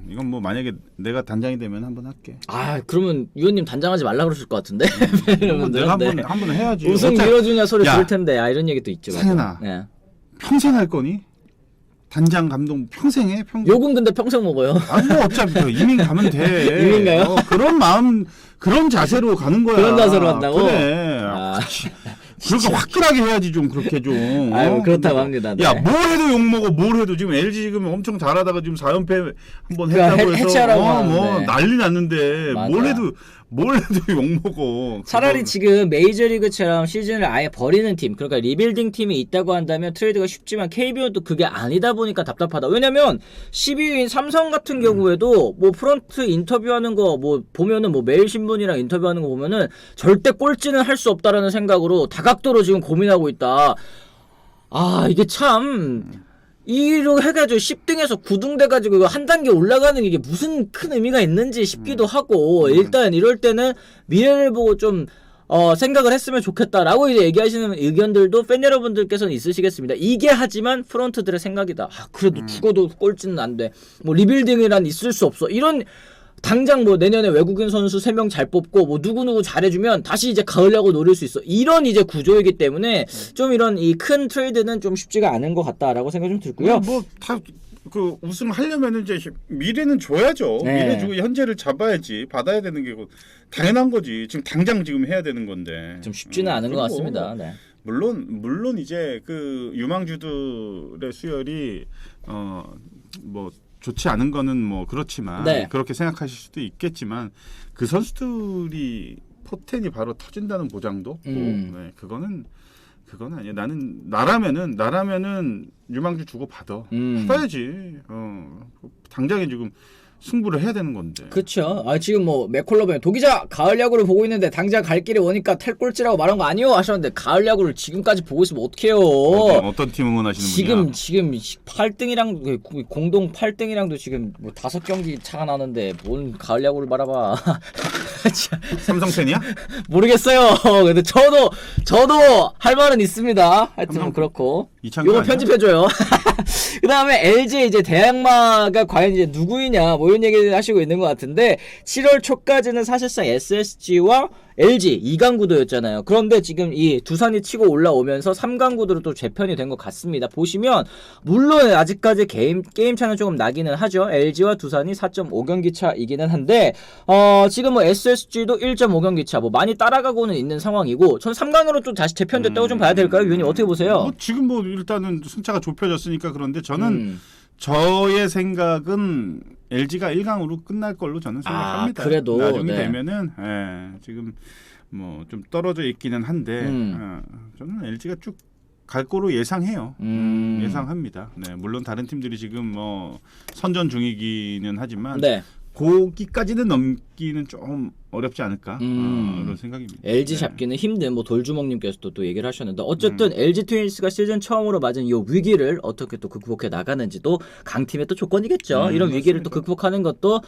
[SPEAKER 2] 이건 뭐 만약에 내가 단장이 되면 한번 할게.
[SPEAKER 1] 아 그러면 위원님 단장하지 말라 그러실 것 같은데.
[SPEAKER 2] 내가 한번 해야지.
[SPEAKER 1] 우승
[SPEAKER 2] 어차피-
[SPEAKER 1] 밀어주냐 소리
[SPEAKER 2] 야,
[SPEAKER 1] 들을 텐데 이런 얘기도 있죠. 맞아.
[SPEAKER 2] 상현아.
[SPEAKER 1] 네.
[SPEAKER 2] 평생 할 거니? 단장 감독 평생 해?
[SPEAKER 1] 욕은 근데 평생 먹어요.
[SPEAKER 2] 아니 뭐 어차피 이민 가면 돼.
[SPEAKER 1] 이민가요?
[SPEAKER 2] 그런 마음, 그런 자세로 가는 거야.
[SPEAKER 1] 그런 자세로 한다고?
[SPEAKER 2] 그래.
[SPEAKER 1] 아,
[SPEAKER 2] 그렇게 화끈하게 해야지 좀 그렇게 좀.
[SPEAKER 1] 아유, 그렇다고 합니다. 네.
[SPEAKER 2] 야, 뭘 해도 욕 먹어, 뭘 해도 지금 LG 지금 엄청 잘하다가 지금 4연패 한번
[SPEAKER 1] 그러니까
[SPEAKER 2] 했다고 해서
[SPEAKER 1] 해체하라고
[SPEAKER 2] 뭐
[SPEAKER 1] 하는데.
[SPEAKER 2] 난리 났는데
[SPEAKER 1] 맞아.
[SPEAKER 2] 뭘 해도 욕 먹어.
[SPEAKER 1] 차라리
[SPEAKER 2] 그건-
[SPEAKER 1] 지금 메이저리그처럼 시즌을 아예 버리는 팀, 그러니까 리빌딩 팀이 있다고 한다면 트레이드가 쉽지만 KBO도 그게 아니다 보니까 답답하다. 왜냐면 12위인 삼성 같은 경우에도 뭐 프런트 인터뷰하는 거 뭐 보면은 뭐 매일신문이랑 인터뷰하는 거 보면은 절대 꼴찌는 할 수 없다라는 생각으로 다각도로 지금 고민하고 있다. 아 이게 참 이로 해가지고 10등에서 9등 돼가지고 이거 한 단계 올라가는 게 무슨 큰 의미가 있는지 싶기도 하고 일단 이럴 때는 미래를 보고 좀 생각을 했으면 좋겠다라고 이제 얘기하시는 의견들도 팬 여러분들께서는 있으시겠습니다. 이게 하지만 프런트들의 생각이다. 아, 그래도 죽어도 꼴찌는 안 돼. 뭐 리빌딩이란 있을 수 없어. 이런 당장 뭐 내년에 외국인 선수 3명 잘 뽑고 뭐 누구누구 잘해주면 다시 이제 가을 야구 노릴 수 있어. 이런 이제 구조이기 때문에 좀 이런 이 큰 트레이드는 좀 쉽지가 않은 것 같다라고 생각이 좀 들고요.
[SPEAKER 2] 뭐다 그 우승하려면은 이제 미래는 줘야죠.
[SPEAKER 1] 네.
[SPEAKER 2] 미래 주고 현재를 잡아야지 받아야 되는 게 당연한 거지. 지금 당장 지금 해야 되는 건데.
[SPEAKER 1] 좀 쉽지는 않은 것
[SPEAKER 2] 그리고
[SPEAKER 1] 같습니다. 네.
[SPEAKER 2] 물론 이제 그 유망주들의 수혈이 뭐 좋지 않은 거는 뭐 그렇지만
[SPEAKER 1] 네.
[SPEAKER 2] 그렇게 생각하실 수도 있겠지만 그 선수들이 포텐이 바로 터진다는 보장도 없고 네, 그거는 아니야. 나라면은 유망주 주고 받아야지. 당장에 지금 승부를 해야 되는 건데.
[SPEAKER 1] 그렇죠. 아 지금 뭐 맥콜러브에 도기자 가을 야구를 보고 있는데 당장 갈 길이 오니까 탈꼴찌라고 말한 거 아니요 하셨는데 가을 야구를 지금까지 보고 있으면 어떡해요.
[SPEAKER 2] 어떤 팀 응원하시는 분이야?
[SPEAKER 1] 지금 8등이랑 공동 8등이랑도 지금 뭐 5경기 차가 나는데 뭔 가을 야구를 바라봐.
[SPEAKER 2] 삼성 팬이야?
[SPEAKER 1] 모르겠어요. 근데 저도 할 말은 있습니다. 하여튼 뭐 그렇고.
[SPEAKER 2] 이창규
[SPEAKER 1] 이거
[SPEAKER 2] 아니야?
[SPEAKER 1] 편집해줘요. 그 다음에 LG 이제 대항마가 과연 이제 누구이냐 뭐 이런 얘기를 하시고 있는 것 같은데 7월 초까지는 사실상 SSG와 LG 2강 구도였잖아요. 그런데 지금 이 두산이 치고 올라오면서 3강 구도로 또 재편이 된 것 같습니다. 보시면 물론 아직까지 게임 차는 조금 나기는 하죠. LG와 두산이 4.5경기 차이기는 한데 지금 뭐 SSG도 1.5경기 차 뭐 많이 따라가고는 있는 상황이고 전 3강으로 또 다시 재편됐다고 좀 봐야 될까요? 위원님 어떻게 보세요?
[SPEAKER 2] 뭐 지금 뭐 일단은 승차가 좁혀졌으니까 그런데 저는 저의 생각은 LG가 1강으로 끝날 걸로 저는 생각합니다.
[SPEAKER 1] 그래도
[SPEAKER 2] 나중에
[SPEAKER 1] 네.
[SPEAKER 2] 되면은 지금 뭐 좀 떨어져 있기는 한데 저는 LG가 쭉 갈 거로 예상해요. 예상합니다. 네, 물론 다른 팀들이 지금 뭐 선전 중이기는 하지만
[SPEAKER 1] 네.
[SPEAKER 2] 거기까지는 넘기는 좀 어렵지 않을까 그런 생각입니다.
[SPEAKER 1] LG 잡기는 힘든 뭐 돌주먹님께서도 또 얘기를 하셨는데 어쨌든 LG 트윈스가 시즌 처음으로 맞은 이 위기를 어떻게 또 극복해 나가는지도 강팀의 또 조건이겠죠. 이런 위기를 또 극복하는 것도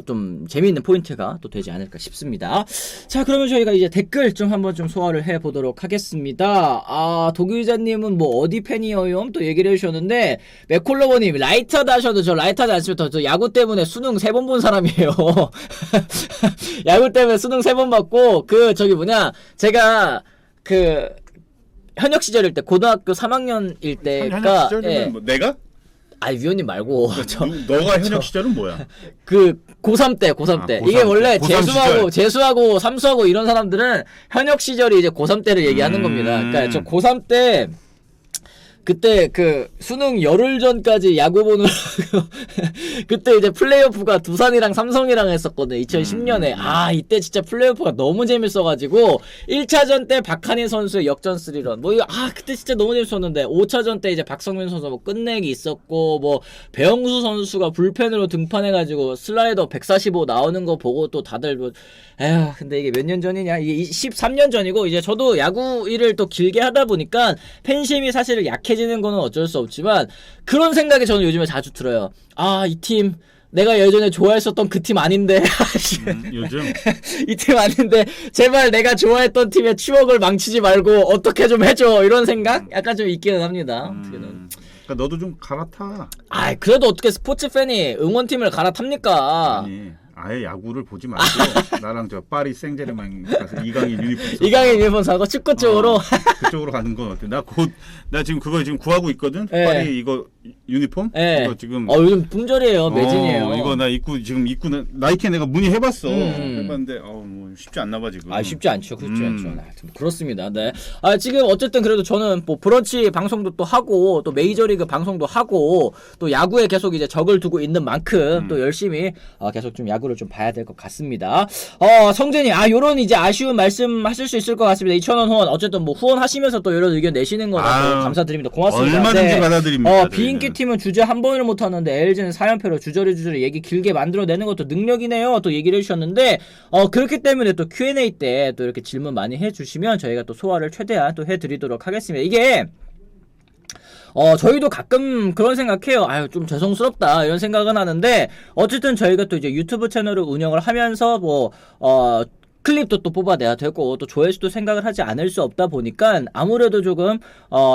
[SPEAKER 1] 좀 재미있는 포인트가 또 되지 않을까 싶습니다. 자, 그러면 저희가 이제 댓글 좀 한번 좀 소화를 해 보도록 하겠습니다. 도규자님은 뭐 어디 팬이에요? 또 얘기를 해주셨는데 맥콜로버님 라이터다 하셔도 저 라이터지 않습니다. 저 야구 때문에 수능 3번 본 사람이에요. 야구 때문에 수능 3번 받고 제가 현역 시절일 때 고등학교 3학년일 때가
[SPEAKER 2] 현역 시절이면 뭐 내가?
[SPEAKER 1] 위원님 말고
[SPEAKER 2] 너가 현역 시절은 뭐야?
[SPEAKER 1] 고3 때
[SPEAKER 2] 고3
[SPEAKER 1] 이게 원래
[SPEAKER 2] 고3
[SPEAKER 1] 재수하고 삼수하고 이런 사람들은 현역 시절이 이제 고3 때를 얘기하는 겁니다. 그러니까 저 고3 때 그때 수능 열흘 전까지 야구 보느라고 그때 이제 플레이오프가 두산이랑 삼성이랑 했었거든요. 2010년에. 이때 진짜 플레이오프가 너무 재밌어가지고 1차전 때 박한희 선수의 역전 3런 그때 진짜 너무 재밌었는데 5차전 때 이제 박성민 선수 뭐 끝내기 있었고 뭐 배영수 선수가 불펜으로 등판해가지고 슬라이더 145 나오는 거 보고 또 다들 근데 이게 몇 년 전이냐? 이게 13년 전이고 이제 저도 야구 일을 또 길게 하다 보니까 팬심이 사실 약해지는 거는 어쩔 수 없지만 그런 생각이 저는 요즘에 자주 들어요. 이 팀 내가 예전에 좋아했었던 그 팀 아닌데
[SPEAKER 2] 요즘
[SPEAKER 1] 이 팀 아닌데 제발 내가 좋아했던 팀의 추억을 망치지 말고 어떻게 좀 해줘 이런 생각 약간 좀 있기는 합니다. 어떻게든.
[SPEAKER 2] 그러니까 너도 좀 갈아타.
[SPEAKER 1] 그래도 어떻게 스포츠 팬이 응원팀을 갈아탑니까?
[SPEAKER 2] 아니, 아예 야구를 보지 말고 나랑 저 파리 생제르맹 가서 이강인
[SPEAKER 1] 유니폼 사고 축구 쪽으로
[SPEAKER 2] 그쪽으로 가는 건 어때? 나 지금 그거 지금 구하고 있거든.
[SPEAKER 1] 네.
[SPEAKER 2] 파리 이거 유니폼?
[SPEAKER 1] 네.
[SPEAKER 2] 이거 지금
[SPEAKER 1] 요즘 품절이에요. 매진이에요.
[SPEAKER 2] 이거 나 입구는 나이키에 내가 문의해봤어. 해봤는데 뭐 쉽지 않나 봐 지금.
[SPEAKER 1] 쉽지 않죠. 쉽지 않죠. 그렇습니다. 네. 지금 어쨌든 그래도 저는 뭐 브런치 방송도 또 하고 또 메이저리그 방송도 하고 또 야구에 계속 이제 적을 두고 있는 만큼 또 열심히 계속 좀 야구를 좀 봐야 될 것 같습니다. 성재님, 요런 이제 아쉬운 말씀 하실 수 있을 것 같습니다. 2,000원 후원, 어쨌든 뭐 후원하시면서 또 이런 의견 내시는 거나 감사드립니다. 고맙습니다.
[SPEAKER 2] 얼마든지 받아드립니다.
[SPEAKER 1] 비인기 팀은 주제 한 번을 못 하는데 LG는 4연패로 주저리 얘기 길게 만들어내는 것도 능력이네요. 또 얘기를 해주셨는데, 그렇기 때문에 또 Q&A 때 또 이렇게 질문 많이 해주시면 저희가 또 소화를 최대한 또 해드리도록 하겠습니다. 이게, 저희도 가끔 그런 생각해요. 좀 죄송스럽다 이런 생각은 하는데 어쨌든 저희가 또 이제 유튜브 채널을 운영을 하면서 클립도 또 뽑아내야 되고 또 조회수도 생각을 하지 않을 수 없다 보니까 아무래도 조금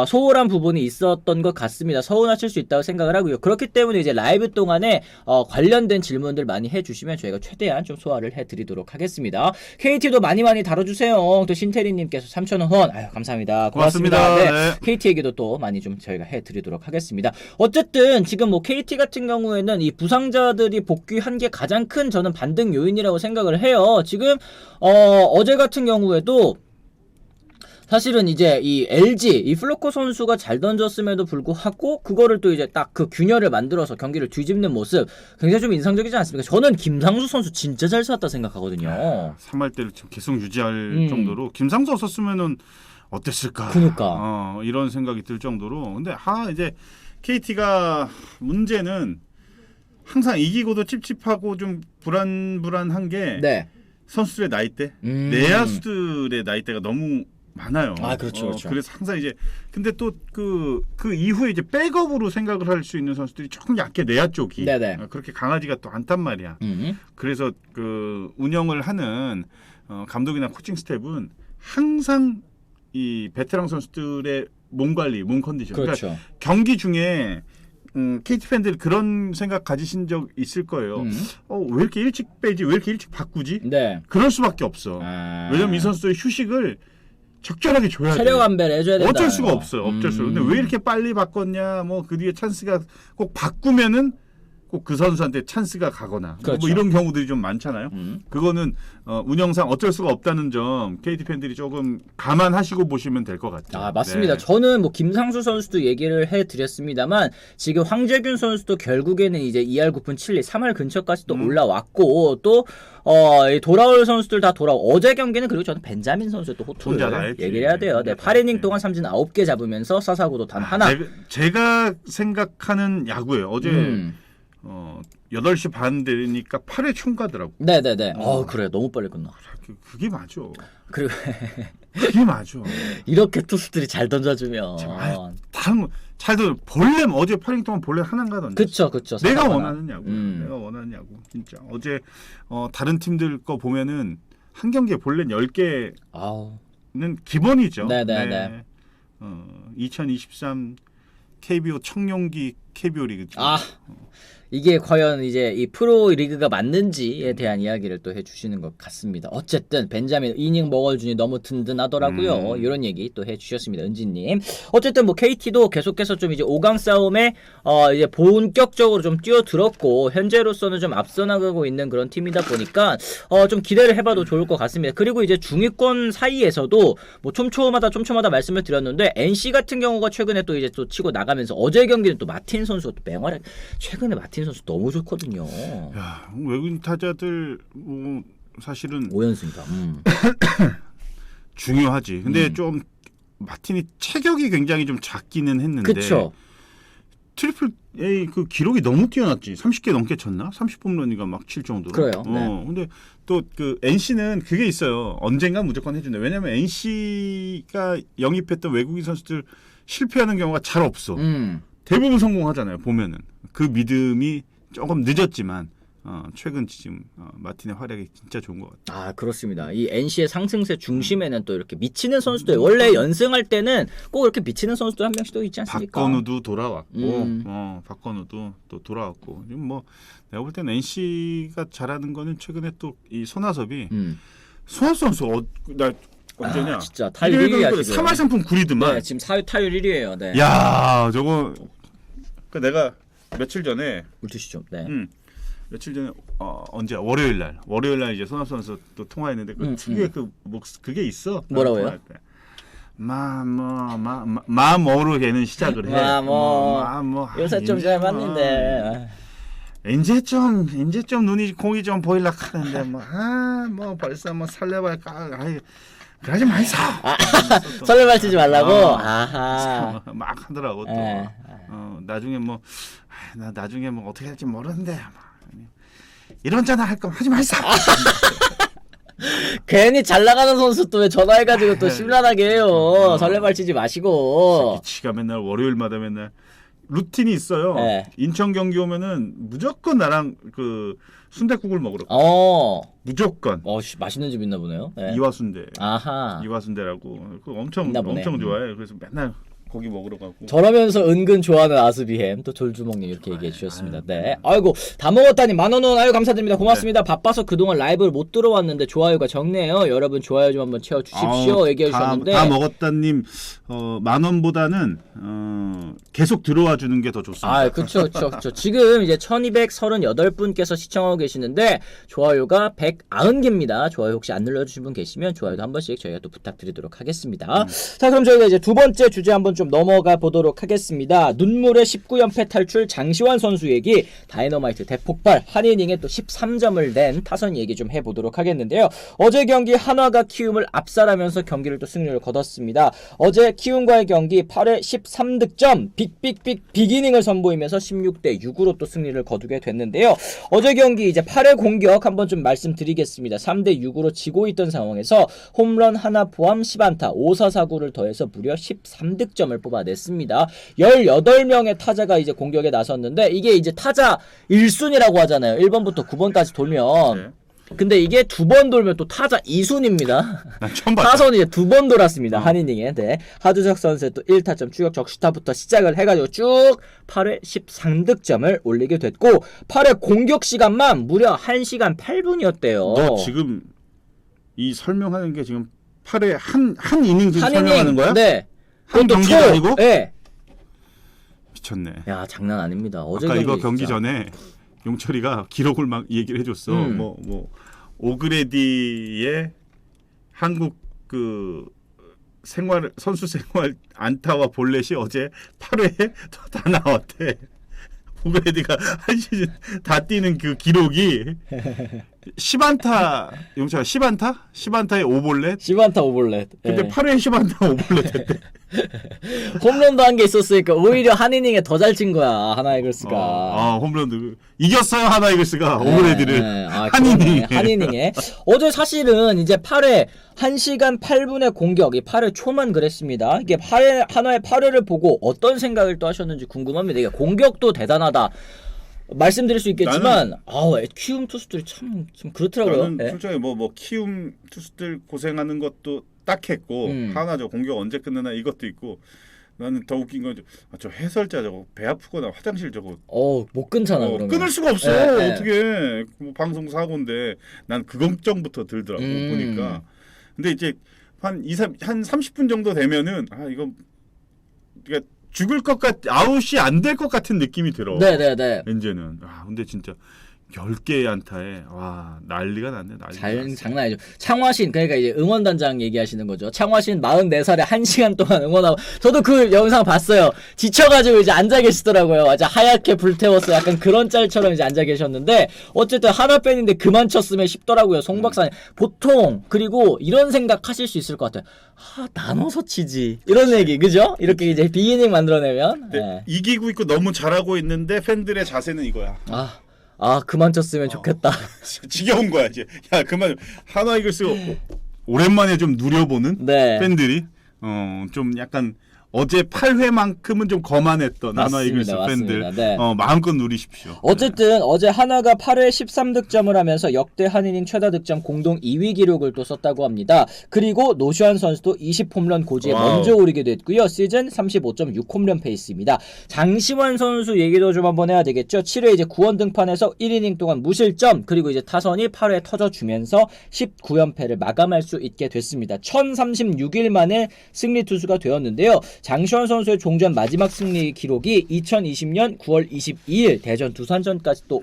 [SPEAKER 1] 소홀한 부분이 있었던 것 같습니다. 서운하실 수 있다고 생각을 하고요. 그렇기 때문에 이제 라이브 동안에 관련된 질문들 많이 해주시면 저희가 최대한 좀 소화를 해드리도록 하겠습니다. KT도 많이 다뤄주세요. 또 신태리님께서 3,000원 후원 감사합니다. 고맙습니다. 네. KT 얘기도 또 많이 좀 저희가 해드리도록 하겠습니다. 어쨌든 지금 뭐 KT 같은 경우에는 이 부상자들이 복귀한 게 가장 큰 저는 반등 요인이라고 생각을 해요. 지금 어제 같은 경우에도 사실은 이제 이 LG 이 플로코 선수가 잘 던졌음에도 불구하고 그거를 또 이제 딱 그 균열을 만들어서 경기를 뒤집는 모습 굉장히 좀 인상적이지 않습니까? 저는 김상수 선수 진짜 잘 쐈다 생각하거든요.
[SPEAKER 2] 3할 때를 지금 계속 유지할 정도로 김상수 없었으면은 어땠을까?
[SPEAKER 1] 그러니까
[SPEAKER 2] 이런 생각이 들 정도로. 근데 이제 KT가 문제는 항상 이기고도 찝찝하고 좀 불안한 게
[SPEAKER 1] 네.
[SPEAKER 2] 선수들의 나이대, 내야수들의 나이대가 너무 많아요.
[SPEAKER 1] 그렇죠.
[SPEAKER 2] 그래서 항상 이제 근데 또 그 이후에 이제 백업으로 생각을 할 수 있는 선수들이 조금 약해 내야 쪽이.
[SPEAKER 1] 네네.
[SPEAKER 2] 그렇게 강하지가 또 않단 말이야. 그래서 그 운영을 하는 감독이나 코칭 스텝은 항상 이 베테랑 선수들의 몸 관리, 몸 컨디션.
[SPEAKER 1] 그렇죠.
[SPEAKER 2] 그러니까 경기 중에 KT 팬들 그런 생각 가지신 적 있을 거예요. 왜 이렇게 일찍 빼지? 왜 이렇게 일찍 바꾸지?
[SPEAKER 1] 네.
[SPEAKER 2] 그럴 수밖에 없어. 왜냐면 이 선수들 휴식을 적절하게 줘야 돼.
[SPEAKER 1] 체력 안배를 해줘야 된다.
[SPEAKER 2] 어쩔 수가 없어요. 어쩔 수. 근데 왜 이렇게 빨리 바꿨냐? 뭐 그 뒤에 찬스가 꼭 바꾸면은 꼭 그 선수한테 찬스가 가거나
[SPEAKER 1] 그렇죠.
[SPEAKER 2] 뭐 이런 경우들이 좀 많잖아요. 그거는 운영상 어쩔 수가 없다는 점 KT 팬들이 조금 감안하시고 보시면 될 것 같아요.
[SPEAKER 1] 아, 맞습니다.
[SPEAKER 2] 네.
[SPEAKER 1] 저는 뭐 김상수 선수도 얘기를 해드렸습니다만 지금 황재균 선수도 결국에는 이제 2할 9푼 7리 3할 근처까지 또 올라왔고 또 이 돌아올 선수들 다 돌아오고 어제 경기는 그리고 저는 벤자민 선수의 또
[SPEAKER 2] 혼자 다
[SPEAKER 1] 호투를
[SPEAKER 2] 했지.
[SPEAKER 1] 얘기를 해야 돼요. 네,
[SPEAKER 2] 혼자
[SPEAKER 1] 8이닝
[SPEAKER 2] 다
[SPEAKER 1] 동안 삼진 9개 잡으면서 사사구도 단 하나.
[SPEAKER 2] 제가 생각하는 야구예요. 어제 8시 반 되니까 8회 총가더라고.
[SPEAKER 1] 네네네. 그래 너무 빨리 끝나.
[SPEAKER 2] 그게 맞아.
[SPEAKER 1] 그리고
[SPEAKER 2] 그게 맞아.
[SPEAKER 1] 이렇게 투수들이 잘 던져주면
[SPEAKER 2] 다른 잘도 볼렘 어제 8이닝 동안 볼렘 하나인가 던졌어.
[SPEAKER 1] 그쵸.
[SPEAKER 2] 내가 원하는 야구. 내가 원하는 야구. 진짜 어제 다른 팀들 거 보면은 한 경기에 볼렘 10개는 기본이죠.
[SPEAKER 1] 네네네.
[SPEAKER 2] 2023 KBO 청룡기 KBO 리그.
[SPEAKER 1] 이게 과연 이제 이 프로 리그가 맞는지에 대한 이야기를 또 해주시는 것 같습니다. 어쨌든 벤자민 이닝 먹어주니 너무 든든하더라고요. 이런 얘기 또 해주셨습니다. 은지님. 어쨌든 뭐 KT도 계속해서 좀 이제 5강 싸움에 이제 본격적으로 좀 뛰어들었고 현재로서는 좀 앞서 나가고 있는 그런 팀이다 보니까 좀 기대를 해봐도 좋을 것 같습니다. 그리고 이제 중위권 사이에서도 뭐 촘촘하다 말씀을 드렸는데 NC 같은 경우가 최근에 또 이제 또 치고 나가면서 어제 경기는 또 마틴 선수가 또 맹활약. 최근에 마틴 선수 너무 좋거든요.
[SPEAKER 2] 야, 외국인 타자들 뭐 사실은
[SPEAKER 1] 5연승이다.
[SPEAKER 2] 중요하지. 근데 좀 마틴이 체격이 굉장히 좀 작기는 했는데.
[SPEAKER 1] 그쵸.
[SPEAKER 2] 트리플 A 그 기록이 너무 뛰어났지. 30개 넘게 쳤나? 30홈런이가 막 칠 정도로.
[SPEAKER 1] 그래요. 네.
[SPEAKER 2] 근데 또 그 NC는 그게 있어요. 언젠가 무조건 해준다. 왜냐면 NC가 영입했던 외국인 선수들 실패하는 경우가 잘 없어. 대부분 성공하잖아요. 보면은 그 믿음이 조금 늦었지만 최근 지금 마틴의 활약이 진짜 좋은 것 같아요.
[SPEAKER 1] 그렇습니다. 이 NC의 상승세 중심에는 또 이렇게 미치는 선수들 원래 연승할 때는 꼭 이렇게 미치는 선수들 한 명씩 또 있지 않습니까?
[SPEAKER 2] 박건우도 돌아왔고, 박건우도 또 돌아왔고. 지금 뭐 내가 볼 때는 NC가 잘하는 거는 최근에 또 이 손아섭이 손아섭 선수 나 언제냐?
[SPEAKER 1] 진짜 타율 1위야 지금.
[SPEAKER 2] 3할 상품 9리드만.
[SPEAKER 1] 네, 지금 타율 1위예요. 네.
[SPEAKER 2] 야, 저거 내가 며칠 전에
[SPEAKER 1] 물투시죠. 네.
[SPEAKER 2] 며칠 전에 언제 월요일 날 이제 손아섭 선수 또 통화했는데 그 특유의 그게 있어.
[SPEAKER 1] 뭐라고요?
[SPEAKER 2] 마뭐로 걔는 시작을 해.
[SPEAKER 1] 요새 좀 잘 맞는데.
[SPEAKER 2] 이제 좀 눈이 공이 좀 보일라 하는데 뭐 벌써 뭐 설레발까 그러지 마이소.
[SPEAKER 1] 설레발 치지 말라고.
[SPEAKER 2] 막 하더라고 또. 나중에 나중에 뭐 어떻게 할지 모르는데 이런 전화 할 거면 하지 마이소.
[SPEAKER 1] 괜히 잘 나가는 선수 또 왜 전화해가지고 또 심란하게 해요. 설레발 치지 마시고.
[SPEAKER 2] 지가 맨날 월요일마다 맨날 루틴이 있어요.
[SPEAKER 1] 네.
[SPEAKER 2] 인천 경기 오면은 무조건 나랑 그 순댓국을 먹으러. 무조건.
[SPEAKER 1] 맛있는 집 있나 보네요. 네.
[SPEAKER 2] 이화순대.
[SPEAKER 1] 아하.
[SPEAKER 2] 이화순대라고. 그 엄청 좋아해. 그래서 맨날 고기 먹으러 가고.
[SPEAKER 1] 저러면서 은근 좋아하는 아스비햄 또 졸주먹님 이렇게 얘기해 주셨습니다. 네. 아이고 다 먹었다니 10,000원 아유 감사드립니다. 고맙습니다. 네. 바빠서 그동안 라이브를 못 들어왔는데 좋아요가 적네요. 여러분 좋아요 좀 한번 채워 주십시오. 얘기해 주셨는데
[SPEAKER 2] 다 먹었다님 10,000원보다는 계속 들어와 주는 게 더 좋습니다.
[SPEAKER 1] 그렇죠. 지금 이제 1238분께서 시청하고 계시는데 좋아요가 190개입니다. 좋아요 혹시 안 눌러주신 분 계시면 좋아요도 한 번씩 저희가 또 부탁드리도록 하겠습니다. 자 그럼 저희가 이제 두 번째 주제 한번 좀 넘어가 보도록 하겠습니다. 눈물의 19연패 탈출 장시환 선수 얘기, 다이너마이트 대폭발, 한 이닝에 또 13점을 낸 타선 얘기 좀 해보도록 하겠는데요. 어제 경기 한화가 키움을 압살하면서 경기를 또 승리를 거뒀습니다. 어제 키움과의 경기 8회 13득점 빅이닝을 선보이면서 16대6으로 또 승리를 거두게 됐는데요. 어제 경기 이제 8회 공격 한번 좀 말씀드리겠습니다. 3대6으로 지고 있던 상황에서 홈런 하나 포함 10안타 5사사구를 더해서 무려 13득점을 뽑아냈습니다. 18명의 타자가 이제 공격에 나섰는데 이게 이제 타자 1순위라고 하잖아요. 1번부터 9번까지 돌면 근데 이게 두 번 돌면 또 타자 2순입니다.
[SPEAKER 2] 난 처음 봤다.
[SPEAKER 1] 타선이 이제 두 번 돌았습니다. 한 이닝에. 네. 하주석 선수의 또 1타점 추격 적시타부터 시작을 해가지고 쭉 8회 13득점을 올리게 됐고 8회 공격 시간만 무려 1시간 8분이었대요.
[SPEAKER 2] 너 지금 이 설명하는 게 지금 8회 한 이닝 지금 설명하는 거야?
[SPEAKER 1] 네.
[SPEAKER 2] 한 경기도 아니고?
[SPEAKER 1] 네.
[SPEAKER 2] 미쳤네.
[SPEAKER 1] 야 장난 아닙니다. 어제
[SPEAKER 2] 아까 이거 경기
[SPEAKER 1] 진짜.
[SPEAKER 2] 전에 용철이가 기록을 막 얘기를 해줬어. 뭐 오그레디의 한국 그 선수 생활 안타와 볼넷이 어제 8회에 다 나왔대. 오그레디가 한 시즌 다 뛰는 그 기록이 10안타 용철아 10안타? 10안타에 5볼넷?
[SPEAKER 1] 10안타 5볼넷.
[SPEAKER 2] 근데
[SPEAKER 1] 네.
[SPEAKER 2] 8회에 10안타 5볼넷 했대.
[SPEAKER 1] 홈런도 한 개 있었으니까 오히려 한 이닝에 더 잘 친 거야 하나이글스가.
[SPEAKER 2] 홈런도 이겼어요 하나이글스가 오그레디를 한 이닝에.
[SPEAKER 1] 한 이닝에. 어제 사실은 이제 8회 1시간 8분의 공격, 이 8회 초만 그랬습니다. 이게 8회 하나의 8회를 보고 어떤 생각을 또 하셨는지 궁금합니다. 이게 공격도 대단하다. 말씀드릴 수 있겠지만 키움 투수들이 참 그렇더라고요.
[SPEAKER 2] 나는
[SPEAKER 1] 네.
[SPEAKER 2] 솔직히 뭐 키움 투수들 고생하는 것도 딱 했고 하나 저 공격 언제 끝내나 이것도 있고 나는 더 웃긴 건 저 해설자 저거 배 아프거나 화장실 저거
[SPEAKER 1] 못 끊잖아 그러면.
[SPEAKER 2] 끊을 수가 없어.
[SPEAKER 1] 네.
[SPEAKER 2] 어떻게 뭐 방송 사고인데 난 그 걱정부터 들더라고 보니까. 근데 이제 한 30분 정도 되면은 이거 그러니까 죽을 것 아웃이 안 될 것 같은 느낌이 들어.
[SPEAKER 1] 네네네.
[SPEAKER 2] 이제는 근데 진짜 10개의 안타에 난리가 났네.
[SPEAKER 1] 장난 아니죠. 창화신 그러니까 이제 응원단장 얘기하시는 거죠. 창화신 44살에 1시간 동안 응원하고 저도 그 영상 봤어요. 지쳐가지고 이제 앉아 계시더라고요. 아주 하얗게 불태웠어. 약간 그런 짤처럼 이제 앉아 계셨는데 어쨌든 하나 팬인데 그만 쳤으면 싶더라고요. 송 박사님 보통 그리고 이런 생각 하실 수 있을 것 같아요. 나눠서 치지 이런 얘기 그죠? 이렇게 이제 비기닝 만들어내면
[SPEAKER 2] 네. 이기고 있고 너무 잘하고 있는데 팬들의 자세는 이거야.
[SPEAKER 1] 그만 쳤으면 좋겠다.
[SPEAKER 2] 지겨운 거야 이제. 야 그만. 하나 이글스 오랜만에 좀 누려보는
[SPEAKER 1] 네.
[SPEAKER 2] 팬들이 좀 약간 어제 8회만큼은 좀 거만했던 하나 이글스 팬들
[SPEAKER 1] 네.
[SPEAKER 2] 마음껏 누리십시오.
[SPEAKER 1] 어쨌든 어제 하나가 8회 13득점을 하면서 역대 한 이닝 최다 득점 공동 2위 기록을 또 썼다고 합니다. 그리고 노시환 선수도 20홈런 고지에 먼저 오르게 됐고요. 시즌 35.6 홈런 페이스입니다. 장시환 선수 얘기도 좀 한번 해야 되겠죠. 7회 이제 9원 등판에서 1이닝 동안 무실점 그리고 이제 타선이 8회 터져주면서 19연패를 마감할 수 있게 됐습니다. 1036일 만에 승리 투수가 되었는데요. 장시환 선수의 종전 마지막 승리 기록이 2020년 9월 22일 대전 두산전까지 또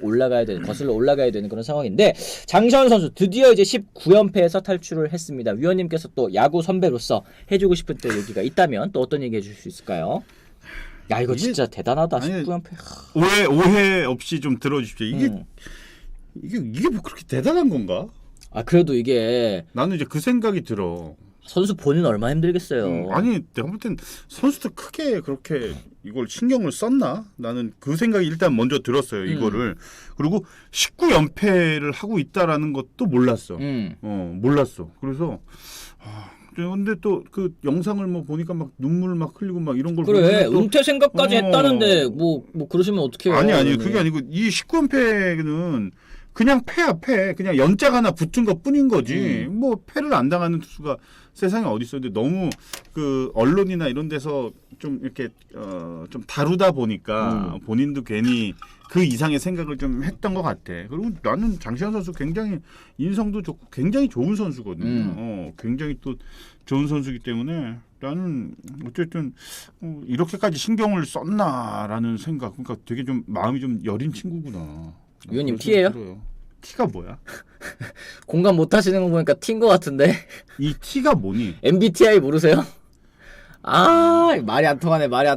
[SPEAKER 1] 거슬러 올라가야 되는 그런 상황인데 장시환 선수 드디어 이제 19연패에서 탈출을 했습니다. 위원님께서 또 야구 선배로서 해주고 싶은 또 얘기가 있다면 또 어떤 얘기 해줄 수 있을까요? 야 이거 진짜 대단하다. 19연패.
[SPEAKER 2] 오해 없이 좀 들어주십시오. 이게 뭐 그렇게 대단한 건가?
[SPEAKER 1] 그래도 이게
[SPEAKER 2] 나는 이제 그 생각이 들어.
[SPEAKER 1] 선수 본인 얼마나 힘들겠어요.
[SPEAKER 2] 아니 내가 볼 땐 선수들 크게 그렇게 이걸 신경을 썼나? 나는 그 생각이 일단 먼저 들었어요. 이거를. 그리고 19연패를 하고 있다라는 것도 몰랐어. 몰랐어. 그래서 근데 또 그 영상을 뭐 보니까 막 눈물 막 흘리고 막 이런 걸
[SPEAKER 1] 그래 은퇴 생각까지 했다는데 뭐 그러시면 어떡해요.
[SPEAKER 2] 아니 그게 아니고 이 19연패는 그냥 패야 패. 그냥 연자가 하나 붙은 것 뿐인 거지. 뭐 패를 안 당하는 투수가 세상에 어디 있어. 근데 너무 그 언론이나 이런 데서 좀 이렇게 좀 다루다 보니까 본인도 괜히 그 이상의 생각을 좀 했던 것 같아. 그리고 나는 장시환 선수 굉장히 인성도 좋고 굉장히 좋은 선수거든요. 굉장히 또 좋은 선수이기 때문에 나는 어쨌든 이렇게까지 신경을 썼나라는 생각. 그러니까 되게 좀 마음이 좀 여린 친구구나.
[SPEAKER 1] 위원님 T예요?
[SPEAKER 2] T가 뭐야?
[SPEAKER 1] 공감 못 하시는 거 보니까 T인 것 같은데.
[SPEAKER 2] 이 T가 뭐니?
[SPEAKER 1] MBTI 모르세요? 말이 안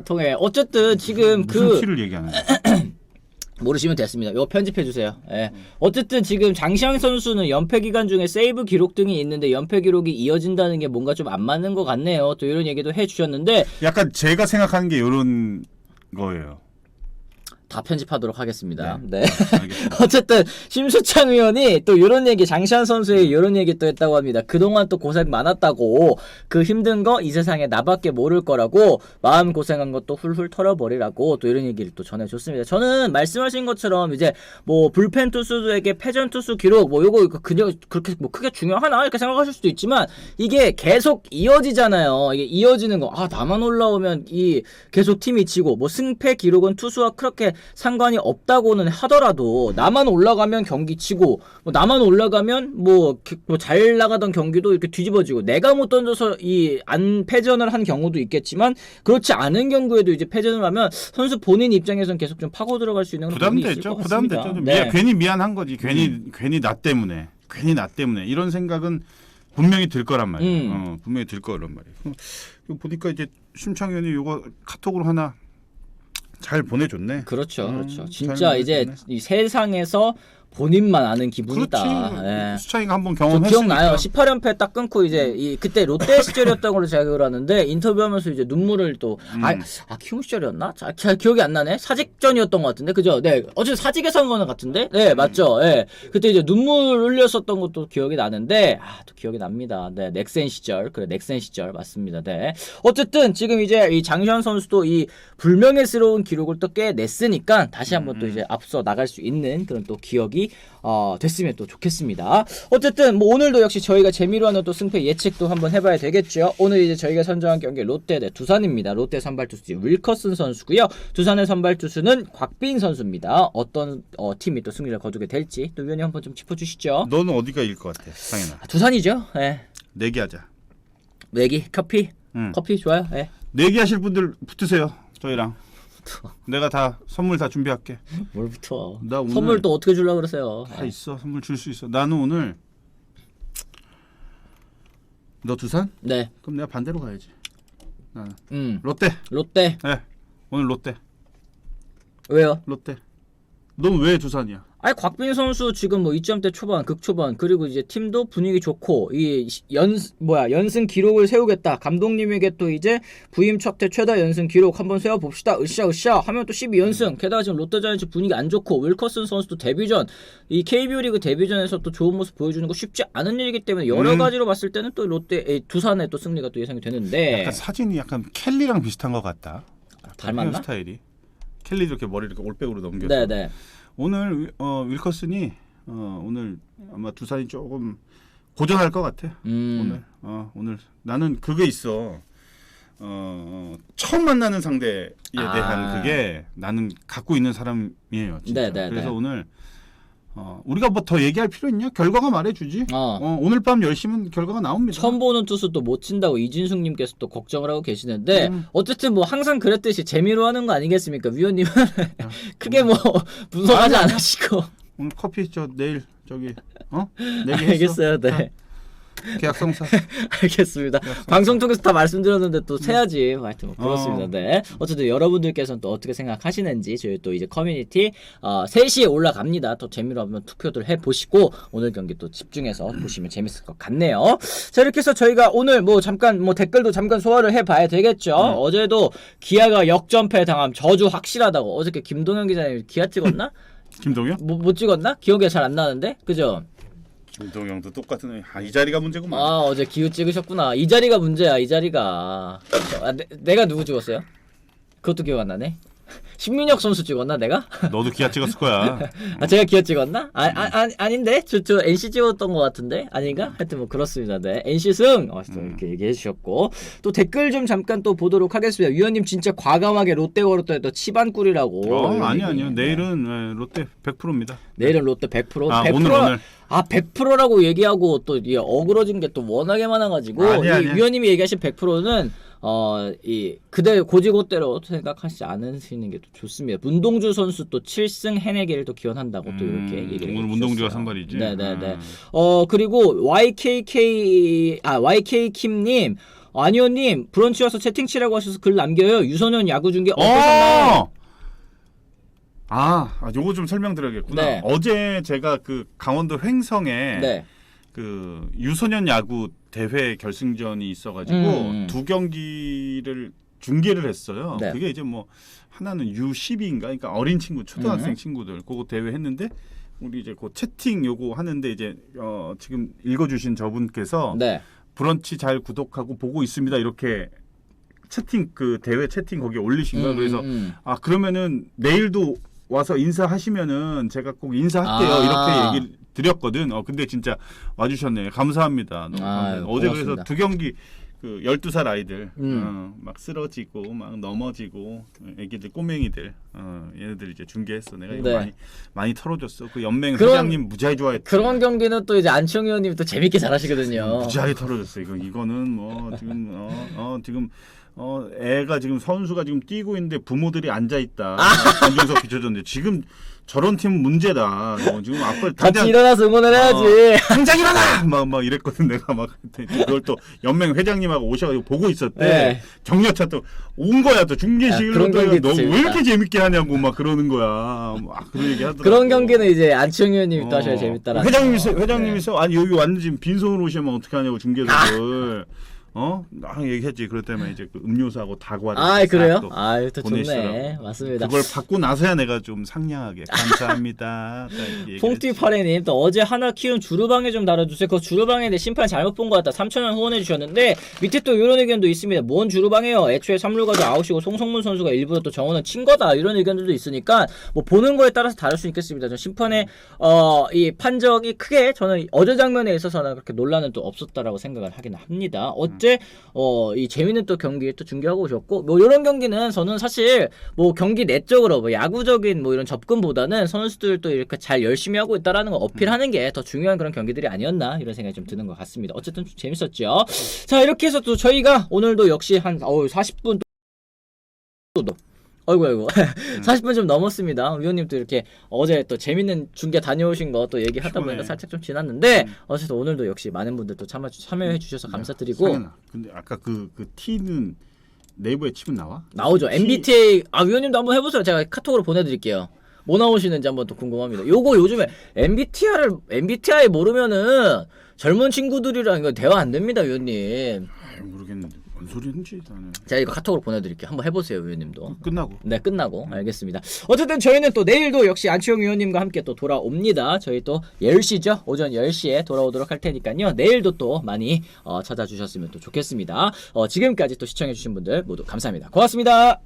[SPEAKER 1] 통해. 어쨌든 지금
[SPEAKER 2] 무슨 T를 얘기하는 거야?
[SPEAKER 1] 모르시면 됐습니다. 이거 편집해 주세요. 예. 어쨌든 지금 장시환 선수는 연패 기간 중에 세이브 기록 등이 있는데 연패 기록이 이어진다는 게 뭔가 좀 안 맞는 것 같네요. 또 이런 얘기도 해주셨는데
[SPEAKER 2] 약간 제가 생각하는 게 이런 거예요.
[SPEAKER 1] 다 편집하도록 하겠습니다. 네.
[SPEAKER 2] 알겠습니다.
[SPEAKER 1] 어쨌든 심수창 의원이 또 이런 얘기, 장시환 선수의 이런 얘기 또 했다고 합니다. 그동안 또 고생 많았다고, 그 힘든 거 이 세상에 나밖에 모를 거라고, 마음 고생한 것도 훌훌 털어버리라고 또 이런 얘기를 또 전해줬습니다. 저는 말씀하신 것처럼 이제 뭐 불펜 투수들에게 패전 투수 기록 뭐 요거 그냥 그렇게 뭐 크게 중요하나 이렇게 생각하실 수도 있지만, 이게 계속 이어지잖아요. 이게 이어지는 거, 아 나만 올라오면 이 계속 팀이 지고, 뭐 승패 기록은 투수와 그렇게 상관이 없다고는 하더라도 나만 올라가면 경기 치고, 뭐 나만 올라가면 뭐 잘 나가던 경기도 이렇게 뒤집어지고, 내가 못 던져서 이 안 패전을 한 경우도 있겠지만, 그렇지 않은 경우에도 이제 패전을 하면 선수 본인 입장에서는 계속 좀 파고 들어갈 수 있는 그런 부분이 있을 것 같습니다.
[SPEAKER 2] 부담됐죠.
[SPEAKER 1] 네.
[SPEAKER 2] 괜히 미안한 거지. 괜히 나 때문에 이런 생각은 분명히 들 거란 말이에요. 분명히 들 거란 말이에요. 보니까 이제 심창 의원이 요거 카톡으로 하나 잘 보내줬네.
[SPEAKER 1] 그렇죠, 그렇죠. 진짜 이제 이 세상에서 본인만 아는 기분이다. 예.
[SPEAKER 2] 수창이가 한번
[SPEAKER 1] 저
[SPEAKER 2] 경험했으니까.
[SPEAKER 1] 기억나요. 18연패 딱 끊고 이제 그때 롯데 시절이었던 걸로 제가 기억을 하는데, 인터뷰하면서 이제 눈물을 또 키움 시절이었나? 잘 기억이 안 나네. 사직전이었던 것 같은데, 그죠? 네, 어쨌든 사직에서 한 거는 같은데, 네 맞죠. 예. 그때 이제 눈물 흘렸었던 것도 기억이 나는데, 또 기억이 납니다. 네, 넥센 시절, 그래 넥센 시절 맞습니다. 네. 어쨌든 지금 이제 이 장시환 선수도 이 불명예스러운 기록을 또 깨냈으니까 다시 한번 또 이제 앞서 나갈 수 있는 그런 또 기억이 됐으면 또 좋겠습니다. 어쨌든 뭐 오늘도 역시 저희가 재미로 하는 또 승패 예측도 한번 해봐야 되겠죠. 오늘 이제 저희가 선정한 경기 롯데 대 두산입니다. 롯데 선발 투수 윌커슨 선수고요. 두산의 선발 투수는 곽빈 선수입니다. 어떤 팀이 또 승리를 거두게 될지 또 위원님 한번 좀 짚어주시죠.
[SPEAKER 2] 너는 어디가 이길 것 같아, 상현아?
[SPEAKER 1] 두산이죠. 예.
[SPEAKER 2] 내기하자.
[SPEAKER 1] 내기 커피. 커피 좋아요. 예.
[SPEAKER 2] 내기하실 분들 붙으세요. 저희랑. 내가 다 선물 다 준비할게.
[SPEAKER 1] 뭘 붙어?
[SPEAKER 2] 나 오늘
[SPEAKER 1] 선물 또 어떻게 주려고 그러세요?
[SPEAKER 2] 다 있어. 선물 줄 수 있어. 나는 오늘 너 두산?
[SPEAKER 1] 네.
[SPEAKER 2] 그럼 내가 반대로 가야지. 나는
[SPEAKER 1] 롯데.
[SPEAKER 2] 네. 오늘 롯데.
[SPEAKER 1] 왜요?
[SPEAKER 2] 롯데. 넌 왜 두산이야?
[SPEAKER 1] 아니 곽빈 선수 지금 뭐 2점대 초반, 극초반, 그리고 이제 팀도 분위기 좋고 이 연승 기록을 세우겠다. 감독님에게 또 이제 부임 첫해 최다 연승 기록 한번 세워 봅시다. 으쌰 하면 또 12연승. 게다가 지금 롯데자이언츠 분위기 안 좋고 윌커슨 선수도 데뷔전 이 KBO 리그 데뷔전에서 또 좋은 모습 보여주는 거 쉽지 않은 일이기 때문에 여러 가지로 봤을 때는 또 두산의 또 승리가 또 예상이 되는데.
[SPEAKER 2] 약간 사진이 약간 켈리랑 비슷한 것 같다.
[SPEAKER 1] 닮았나?
[SPEAKER 2] 스타일이. 켈리 이렇게 머리 이렇게 올백으로 넘겨서.
[SPEAKER 1] 네네.
[SPEAKER 2] 오늘 윌커슨이 오늘 아마 두산이 조금 고전할 것 같아. 오늘 나는 그게 있어. 처음 만나는 상대에 대한 그게 나는 갖고 있는 사람이에요. 진짜.
[SPEAKER 1] 네네네.
[SPEAKER 2] 그래서 오늘 우리가 뭐 더 얘기할 필요 있냐? 결과가 말해주지. 오늘 밤 10시면 결과가 나옵니다.
[SPEAKER 1] 처음 보는 투수 또 못 친다고 이진숙님께서 또 걱정을 하고 계시는데 어쨌든 뭐 항상 그랬듯이 재미로 하는 거 아니겠습니까? 위원님은 크게 뭐 분석하지 않으시고.
[SPEAKER 2] 오늘 커피 내일 내기
[SPEAKER 1] 알겠어요. 네.
[SPEAKER 2] 계약성사.
[SPEAKER 1] 알겠습니다. 방송 통해서 다 말씀드렸는데 또 세야지. 하여튼 뭐 그렇습니다. 네. 어쨌든 여러분들께서는 또 어떻게 생각하시는지 저희 또 이제 커뮤니티 3시에 올라갑니다. 또 재미로 한번 투표들 해보시고 오늘 경기 또 집중해서 보시면 재밌을 것 같네요. 자, 이렇게 해서 저희가 오늘 뭐 잠깐 뭐 댓글도 잠깐 소화를 해봐야 되겠죠. 어제도 기아가 역전패 당함 저주 확실하다고. 어저께 김동현 기자님 기아 찍었나?
[SPEAKER 2] 김동현?
[SPEAKER 1] 못 찍었나? 기억이 잘 안 나는데. 그죠?
[SPEAKER 2] 김동영도 똑같은 이 자리가 문제구만.
[SPEAKER 1] 어제 기우 찍으셨구나. 이 자리가 문제야. 이 자리가. 내가 누구 찍었어요? 그것도 기억 안 나네. 신민혁 선수 찍었나 내가?
[SPEAKER 2] 너도 기아 찍었을 거야.
[SPEAKER 1] 제가 기아 찍었나? 아닌데? 저 NC 찍었던 것 같은데? 아닌가? 하여튼 뭐 그렇습니다. 네. NC 승! 또 이렇게 얘기해 주셨고. 또 댓글 좀 잠깐 또 보도록 하겠습니다. 위원님 진짜 과감하게 롯데 걸었더니 또 치반꿀이라고.
[SPEAKER 2] 아니요. 내일은 롯데 100%입니다.
[SPEAKER 1] 내일은 롯데 100%? 100%?
[SPEAKER 2] 오늘.
[SPEAKER 1] 100%라고 얘기하고 또 이게 어그러진 게 또 워낙에 많아가지고.
[SPEAKER 2] 아니야.
[SPEAKER 1] 위원님이 얘기하신 100%는 그대 고지고대로 생각하시지 않으시는 게 또 좋습니다. 문동주 선수 또 7승 해내기를 또 기원한다고 또 이렇게 얘기를 해주셨어요.
[SPEAKER 2] 오늘 문동주가 선발이지.
[SPEAKER 1] 네네네. 그리고 YK킴님, 안희원님 브런치 와서 채팅 치라고 하셔서 글 남겨요. 유소년 야구 중계 어떠셨나요?
[SPEAKER 2] 요거 좀 설명드려야겠구나.
[SPEAKER 1] 네.
[SPEAKER 2] 어제 제가 그 강원도 횡성에
[SPEAKER 1] 네.
[SPEAKER 2] 그 유소년 야구 대회 결승전이 있어가지고 두 경기를 중계를 했어요.
[SPEAKER 1] 네.
[SPEAKER 2] 그게 이제 뭐 하나는 U12인가, 그러니까 어린 친구, 초등학생 친구들 그거 대회 했는데 우리 이제 그 채팅 요거 하는데 이제 지금 읽어주신 저분께서
[SPEAKER 1] 네.
[SPEAKER 2] 브런치 잘 구독하고 보고 있습니다 이렇게 채팅 그 대회 채팅 거기에 올리신 거예요. 그래서 아 그러면은 내일도 와서 인사하시면은 제가 꼭 인사할게요 이렇게 얘기를 드렸거든. 근데 진짜 와주셨네. 감사합니다. 너무 감사합니다. 어제
[SPEAKER 1] 고맙습니다.
[SPEAKER 2] 그래서 두 경기 그 12살 아이들 막 쓰러지고 막 넘어지고 애기들 꼬맹이들 얘네들 이제 중계했어. 내가 이거
[SPEAKER 1] 네.
[SPEAKER 2] 많이 털어줬어. 그 연맹
[SPEAKER 1] 그런-
[SPEAKER 2] 회장님 무지하게 좋아했지.
[SPEAKER 1] 그런 경기는 또 이제 안치홍 의원님이 또 재밌게 잘하시거든요.
[SPEAKER 2] 무지하게 털어줬어. 이거는 뭐 지금 지금 애가 지금 선수가 지금 뛰고 있는데 부모들이 앉아 있다. 안중석 비춰줬는데 지금 저런 팀은 문제다. 지금 아빠
[SPEAKER 1] 같이 일어나서 응원을 해야지.
[SPEAKER 2] 당장 일어나! 막 이랬거든 내가 막 그걸 또 연맹 회장님하고 오셔가지고 보고 있었대.
[SPEAKER 1] 네.
[SPEAKER 2] 정여차 또 온 거야 또 중계식으로
[SPEAKER 1] 그런 경기
[SPEAKER 2] 너 왜
[SPEAKER 1] 재밌다.
[SPEAKER 2] 이렇게 재밌게 하냐고 막 그러는 거야. 막 그런 얘기 하더라고.
[SPEAKER 1] 그런 경기는 이제 안치홍 의원님이 또 하셔야 재밌다라.
[SPEAKER 2] 회장님이서 아니 여기 왔는데 지금 빈손으로 오시면 어떻게 하냐고 중계석을 얘기했지. 그럴 때면 이제 그 음료수하고 다과를
[SPEAKER 1] 아
[SPEAKER 2] 싹
[SPEAKER 1] 그래요?
[SPEAKER 2] 또
[SPEAKER 1] 또 좋네.
[SPEAKER 2] 보내시더라고.
[SPEAKER 1] 맞습니다.
[SPEAKER 2] 그걸 받고 나서야 내가 좀 상냥하게 감사합니다. 딱 이렇게 얘기를 했지.
[SPEAKER 1] 퐁띠파레님 또 어제 하나 키운 주루방에 좀 달아주세요. 그 주루방에 내 심판 잘못 본 것 같다. 3,000원 후원해 주셨는데 밑에 또 이런 의견도 있습니다. 뭔 주루방이에요? 애초에 3루 가도 아웃이고 송성문 선수가 일부러 또 정원은 친 거다. 이런 의견들도 있으니까 뭐 보는 거에 따라서 다를 수 있겠습니다. 전 심판의 이 판정이 크게 저는 어제 장면에 있어서는 그렇게 논란은 또 없었다라고 생각을 하긴 합니다. 어째 이 재밌는 또 경기 또 중계하고 오셨고 뭐 이런 경기는 저는 사실 뭐 경기 내적으로 뭐 야구적인 뭐 이런 접근보다는 선수들 또 이렇게 잘 열심히 하고 있다라는 거 어필하는 게 더 중요한 그런 경기들이 아니었나 이런 생각이 좀 드는 것 같습니다. 어쨌든 좀 재밌었죠. 자 이렇게 해서 또 저희가 오늘도 역시 한 40분 또 아이고 40분 좀 넘었습니다. 위원님 또 이렇게 어제 또 재밌는 중계 다녀오신 거 또 얘기하다 보니까
[SPEAKER 2] 피곤해.
[SPEAKER 1] 살짝 좀 지났는데 어쨌든 오늘도 역시 많은 분들 또 참여해 주셔서 감사드리고
[SPEAKER 2] 상현아, 근데 아까 그 T는 네이버에 치면 나와?
[SPEAKER 1] 나오죠. MBTA 위원님도 한번 해보세요. 제가 카톡으로 보내드릴게요. 뭐 나오시는지 한번 또 궁금합니다. 요거 요즘에 MBTI 모르면은 젊은 친구들이랑 이거 대화 안 됩니다, 위원님.
[SPEAKER 2] 모르겠는데 뭔 소리인지 나는.
[SPEAKER 1] 제가 이거 카톡으로 보내드릴게요. 한번 해보세요, 위원님도.
[SPEAKER 2] 끝나고.
[SPEAKER 1] 네, 끝나고 알겠습니다. 어쨌든 저희는 또 내일도 역시 안치홍 위원님과 함께 또 돌아옵니다. 저희 또 10시죠? 오전 10시에 돌아오도록 할 테니까요. 내일도 또 많이 찾아주셨으면 또 좋겠습니다. 지금까지 또 시청해주신 분들 모두 감사합니다. 고맙습니다.